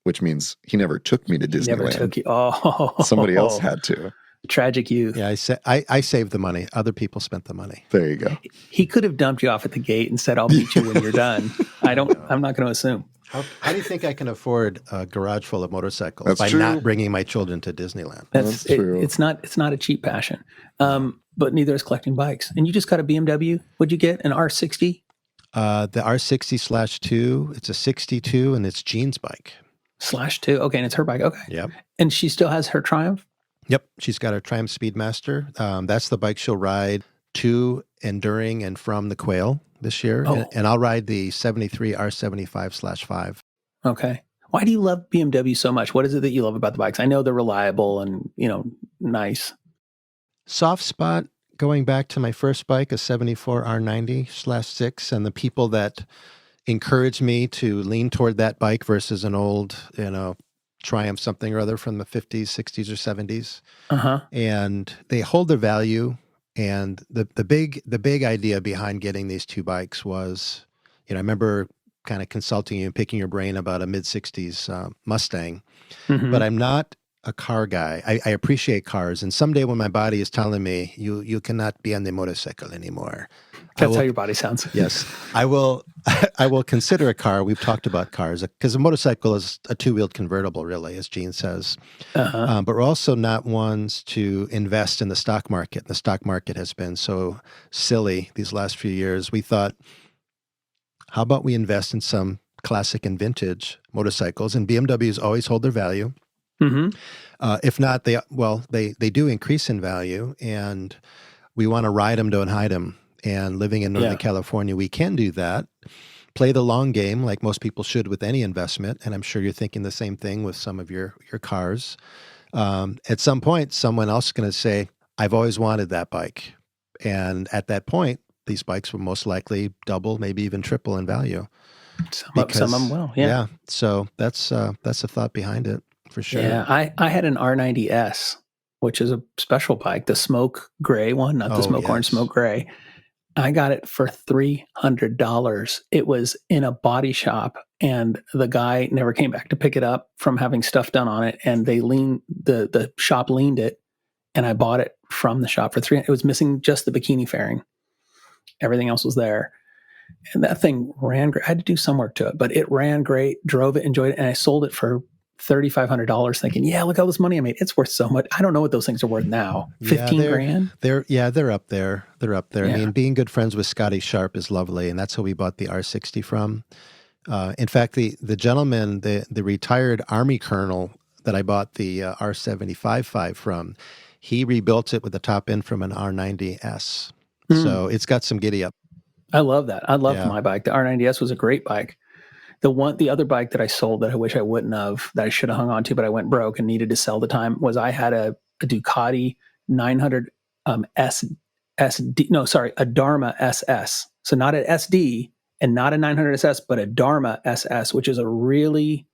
which means he never took me to Disneyland. Never took you. Oh, somebody else had to. Tragic youth. Yeah, I saved the money. Other people spent the money. There you go. He could have dumped you off at the gate and said, "I'll meet you when you're done." I'm not going to assume. How do you think I can afford a garage full of motorcycles That's by true. not bringing my children to Disneyland? That's true. It's not a cheap passion. But neither is collecting bikes. And you just got a BMW. What'd you get? An R60? The R60/2. It's a 62, and it's Jean's bike. /2. Okay, and it's her bike. Okay. Yep. And she still has her Triumph? Yep. She's got her Triumph Speedmaster. That's the bike she'll ride to and during and from the Quail this year. Oh. And I'll ride the 73 R75/5. Okay. Why do you love BMW so much? What is it that you love about the bikes? I know they're reliable and, nice. Soft spot, going back to my first bike, a 74 R90/6, and the people that encouraged me to lean toward that bike versus an old, Triumph something or other from the 50s, 60s, or 70s. Uh-huh. And they hold their value. And the big idea behind getting these 2 bikes was, I remember kind of consulting you and picking your brain about a mid-60s Mustang. Mm-hmm. But I'm not a car guy. I appreciate cars. And someday when my body is telling me, you cannot be on the motorcycle anymore. That's how your body sounds. Yes. I will consider a car. We've talked about cars because a motorcycle is a 2-wheeled convertible, really, as Gene says. Uh-huh. But we're also not ones to invest in the stock market. The stock market has been so silly these last few years. We thought, how about we invest in some classic and vintage motorcycles? And BMWs always hold their value. Mm-hmm. If not, they do increase in value, and we want to ride them, don't hide them. And living in Northern California, we can do that. Play the long game like most people should with any investment. And I'm sure you're thinking the same thing with some of your cars. At some point, someone else is going to say, I've always wanted that bike. And at that point, these bikes will most likely double, maybe even triple in value. Some of them will, yeah. So that's the thought behind it, for sure. Yeah, I had an R90S, which is a special bike, the smoke gray one, not the smoke orange, smoke gray. I got it for $300. It was in a body shop, and the guy never came back to pick it up from having stuff done on it. And the shop leaned it, and I bought it from the shop for $300. It was missing just the bikini fairing. Everything else was there. And that thing ran great. I had to do some work to it, but it ran great, drove it, enjoyed it. And I sold it for $3,500 thinking, look all this money I made. It's worth so much. I don't know what those things are worth now. 15 grand? They're up there. They're up there. Yeah. I mean, being good friends with Scotty Sharp is lovely, and that's who we bought the R60 from. In fact, the gentleman, the retired Army colonel that I bought the R75 from, he rebuilt it with the top end from an R90S. So it's got some giddy up. I love that. I loved my bike. The R90S was a great bike. The other bike that I sold that I wish I wouldn't have, that I should have hung on to, but I went broke and needed to sell the time, was I had a Ducati 900 a Dharma SS. So not an SD and not a 900 SS, but a Dharma SS, which is a really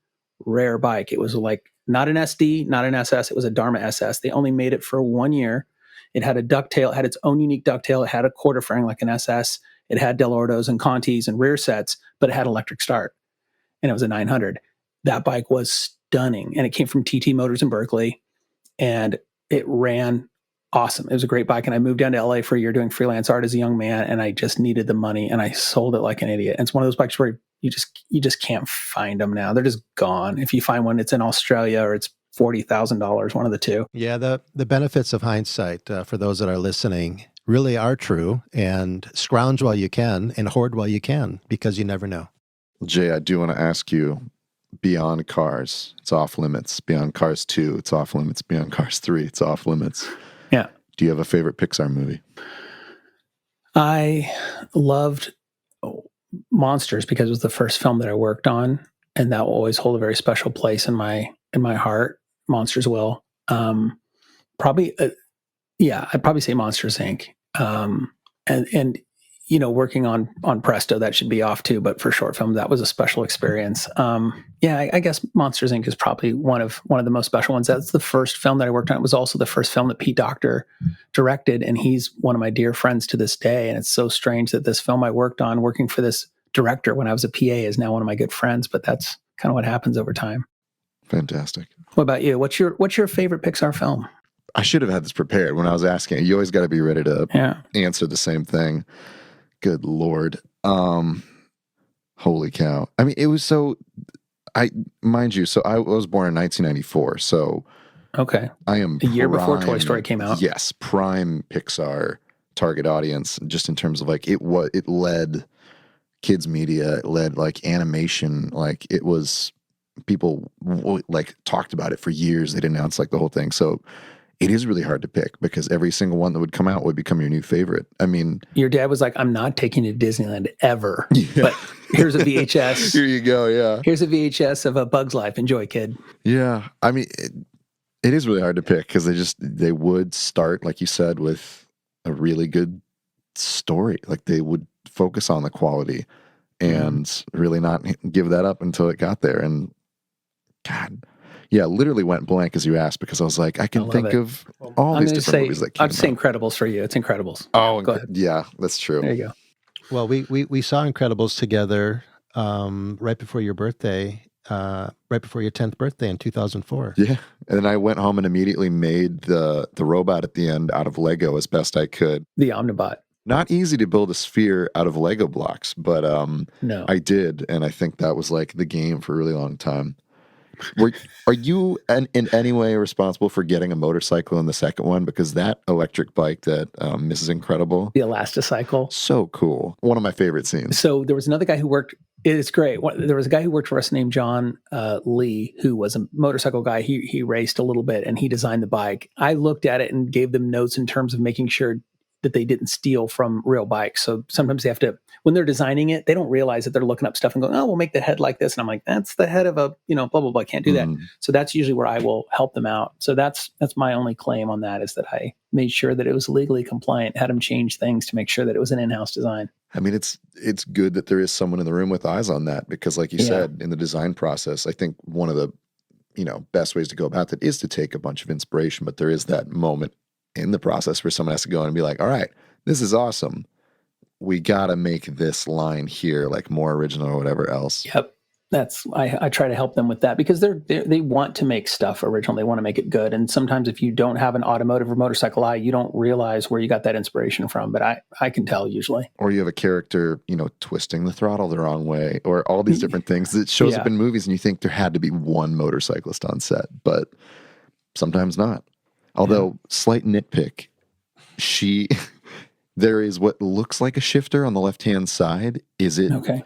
rare bike. It was like not an SD, not an SS. It was a Dharma SS. They only made it for 1 year. It had a ducktail. It had its own unique ducktail. It had a quarter fairing like an SS. It had Delortos and Contis and rear sets, but it had electric start. And it was a 900. That bike was stunning. And it came from TT Motors in Berkeley. And it ran awesome. It was a great bike. And I moved down to LA for a year doing freelance art as a young man. And I just needed the money. And I sold it like an idiot. And it's one of those bikes where you just can't find them now. They're just gone. If you find one, it's in Australia or it's $40,000, one of the two. Yeah, the benefits of hindsight, for those that are listening, really are true. And scrounge while you can and hoard while you can, because you never know. Jay, I do want to ask you, beyond Cars, it's off limits. Beyond Cars 2, it's off limits. Beyond Cars 3, it's off limits. Yeah. Do you have a favorite Pixar movie? I loved Monsters because it was the first film that I worked on, and that will always hold a very special place in my heart. Monsters will. I'd probably say Monsters Inc. And working on Presto, that should be off too, but for short film, that was a special experience. I guess Monsters Inc. is probably one of the most special ones. That's the first film that I worked on. It was also the first film that Pete Docter directed, and he's one of my dear friends to this day. And it's so strange that this film I worked on, working for this director when I was a PA, is now one of my good friends, but that's kind of what happens over time. Fantastic. What about you? What's your favorite Pixar film? I should have had this prepared when I was asking. You always got to be ready to answer the same thing. Good Lord. Holy cow. I mean, it was so, I was born in 1994. So okay. I am a year before Toy Story came out. Yes. Prime Pixar target audience, just in terms of like, it led kids media, it led like animation. Like it was, people like talked about it for years. They'd announce like the whole thing. So it is really hard to pick because every single one that would come out would become your new favorite. I mean, your dad was like, I'm not taking you to Disneyland ever, but here's a VHS. Here you go. Yeah. Here's a VHS of A Bug's Life. Enjoy, kid. Yeah. I mean, it is really hard to pick because they would start, like you said, with a really good story. Like they would focus on the quality and really not give that up until it got there. And God, yeah, literally went blank as you asked because I was like, I can think of all these different movies that came out. I'd say Incredibles for you. It's Incredibles. Oh, go ahead. Yeah, that's true. There you go. Well, we saw Incredibles together right before your birthday, right before your 10th birthday in 2004. Yeah, and then I went home and immediately made the robot at the end out of Lego as best I could. The Omnibot. Not easy to build a sphere out of Lego blocks, but no. I did, and I think that was like the game for a really long time. Are you in any way responsible for getting a motorcycle in the second one? Because that electric bike that Mrs. Incredible, the Elasticycle, so cool. One of my favorite scenes. So there was another guy who worked It's great. There was a guy who worked for us named John Lee, who was a motorcycle guy. He raced a little bit and he designed the bike. I looked at it and gave them notes in terms of making sure that they didn't steal from real bikes. So sometimes they have to, when they're designing it, they don't realize that they're looking up stuff and going, oh, we'll make the head like this. And I'm like, that's the head of a, blah, blah, blah. I can't do that. So that's usually where I will help them out. So that's my only claim on that, is that I made sure that it was legally compliant, had them change things to make sure that it was an in-house design. I mean, it's good that there is someone in the room with eyes on that, because like you said, in the design process, I think one of the, best ways to go about that is to take a bunch of inspiration, but there is that moment in the process where someone has to go and be like, all right, this is awesome. We got to make this line here like more original or whatever else. Yep. I try to help them with that, because they want to make stuff original. They want to make it good. And sometimes if you don't have an automotive or motorcycle eye, you don't realize where you got that inspiration from. But I can tell usually. Or you have a character, twisting the throttle the wrong way, or all these different things that shows up in movies, and you think there had to be one motorcyclist on set, but sometimes not. Although, slight nitpick, there is what looks like a shifter on the left-hand side. Is it? Okay.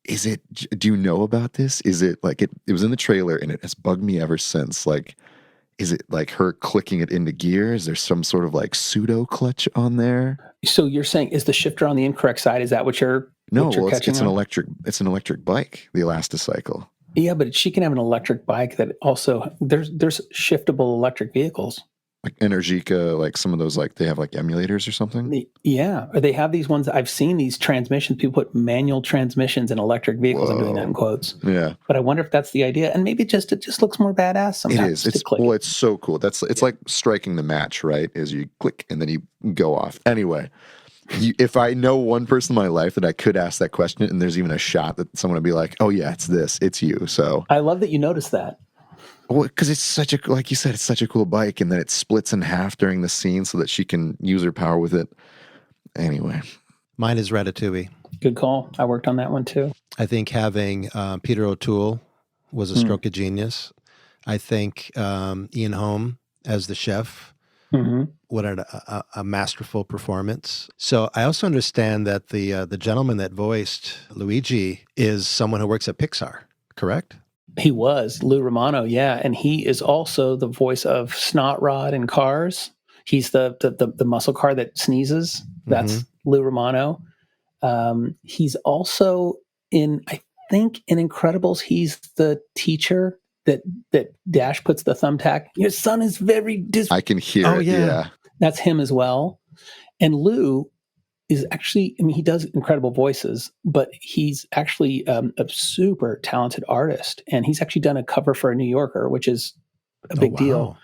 Is it, do you know about this? Is it like it was in the trailer and it has bugged me ever since. Like, is it like her clicking it into gear? Is there some sort of like pseudo clutch on there? So you're saying, is the shifter on the incorrect side? Is that what you're it's an electric bike, the Elasticycle. Yeah, but she can have an electric bike that also, there's shiftable electric vehicles. Like Energica, like some of those, like they have like emulators or something? Yeah, or they have these ones. I've seen these transmissions. People put manual transmissions in electric vehicles. Whoa. I'm doing that in quotes. Yeah. But I wonder if that's the idea. And maybe it just looks more badass sometimes. It is. It's so cool. It's like striking the match, right? Is you click and then you go off. Anyway, if I know one person in my life that I could ask that question, and there's even a shot that someone would be like, oh yeah, it's you. So I love that you noticed that. Well, because it's like you said, it's such a cool bike, and then it splits in half during the scene so that she can use her power with it. Anyway. Mine is Ratatouille. Good call. I worked on that one too. I think having Peter O'Toole was a stroke of genius. I think Ian Holm as the chef, what a masterful performance. So I also understand that the gentleman that voiced Luigi is someone who works at Pixar, correct? He was Lou Romano, yeah, and he is also the voice of Snot Rod in Cars. He's the muscle car that sneezes. That's Lou Romano. He's also I think in Incredibles, he's the teacher that Dash puts the thumbtack. Your son is very I can hear it. Yeah, that's him as well. And Lou is actually, he does incredible voices, but he's actually a super talented artist. And he's actually done a cover for a New Yorker, which is a big deal,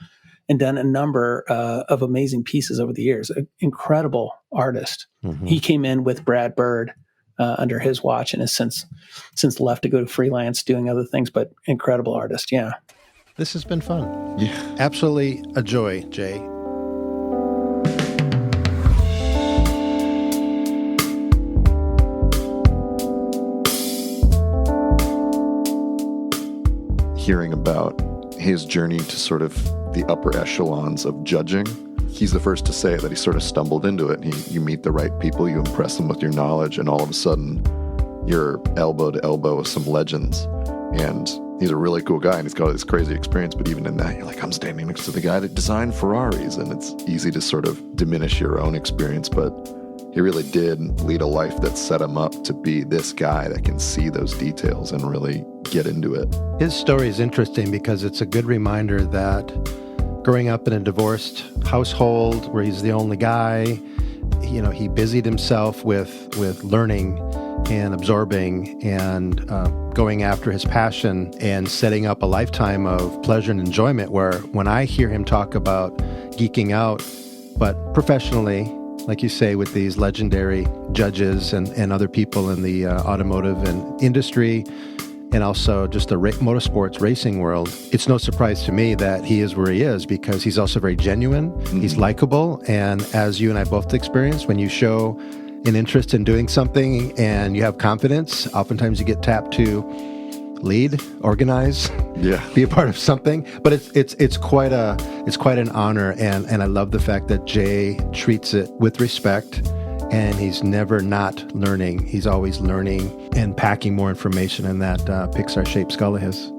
and done a number of amazing pieces over the years. An incredible artist. He came in with Brad Bird under his watch and has since left to go to freelance doing other things, but incredible artist. Yeah. This has been fun. Yeah. Absolutely a joy, Jay. Hearing about his journey to sort of the upper echelons of judging. He's the first to say that he sort of stumbled into it. You meet the right people, you impress them with your knowledge, and all of a sudden you're elbow to elbow with some legends. And he's a really cool guy, and he's got this crazy experience, but even in that, you're like, I'm standing next to the guy that designed Ferraris, and it's easy to sort of diminish your own experience, but he really did lead a life that set him up to be this guy that can see those details and really get into it. His story is interesting because it's a good reminder that growing up in a divorced household where he's the only guy, he busied himself with learning and absorbing and going after his passion and setting up a lifetime of pleasure and enjoyment, where when I hear him talk about geeking out, but professionally, like you say, with these legendary judges and other people in the automotive and industry, and also just the motorsports racing world, it's no surprise to me that he is where he is, because he's also very genuine, he's likable, and as you and I both experienced, when you show an interest in doing something and you have confidence, oftentimes you get tapped to lead, organize, be a part of something. But it's quite an honor, and I love the fact that Jay treats it with respect and he's never not learning. He's always learning and packing more information in that Pixar-shaped skull of his.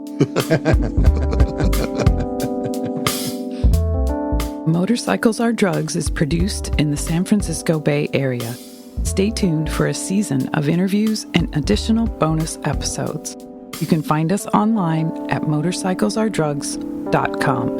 Motorcycles Are Drugs is produced in the San Francisco Bay Area. Stay tuned for a season of interviews and additional bonus episodes. You can find us online at motorcyclesaredrugs.com.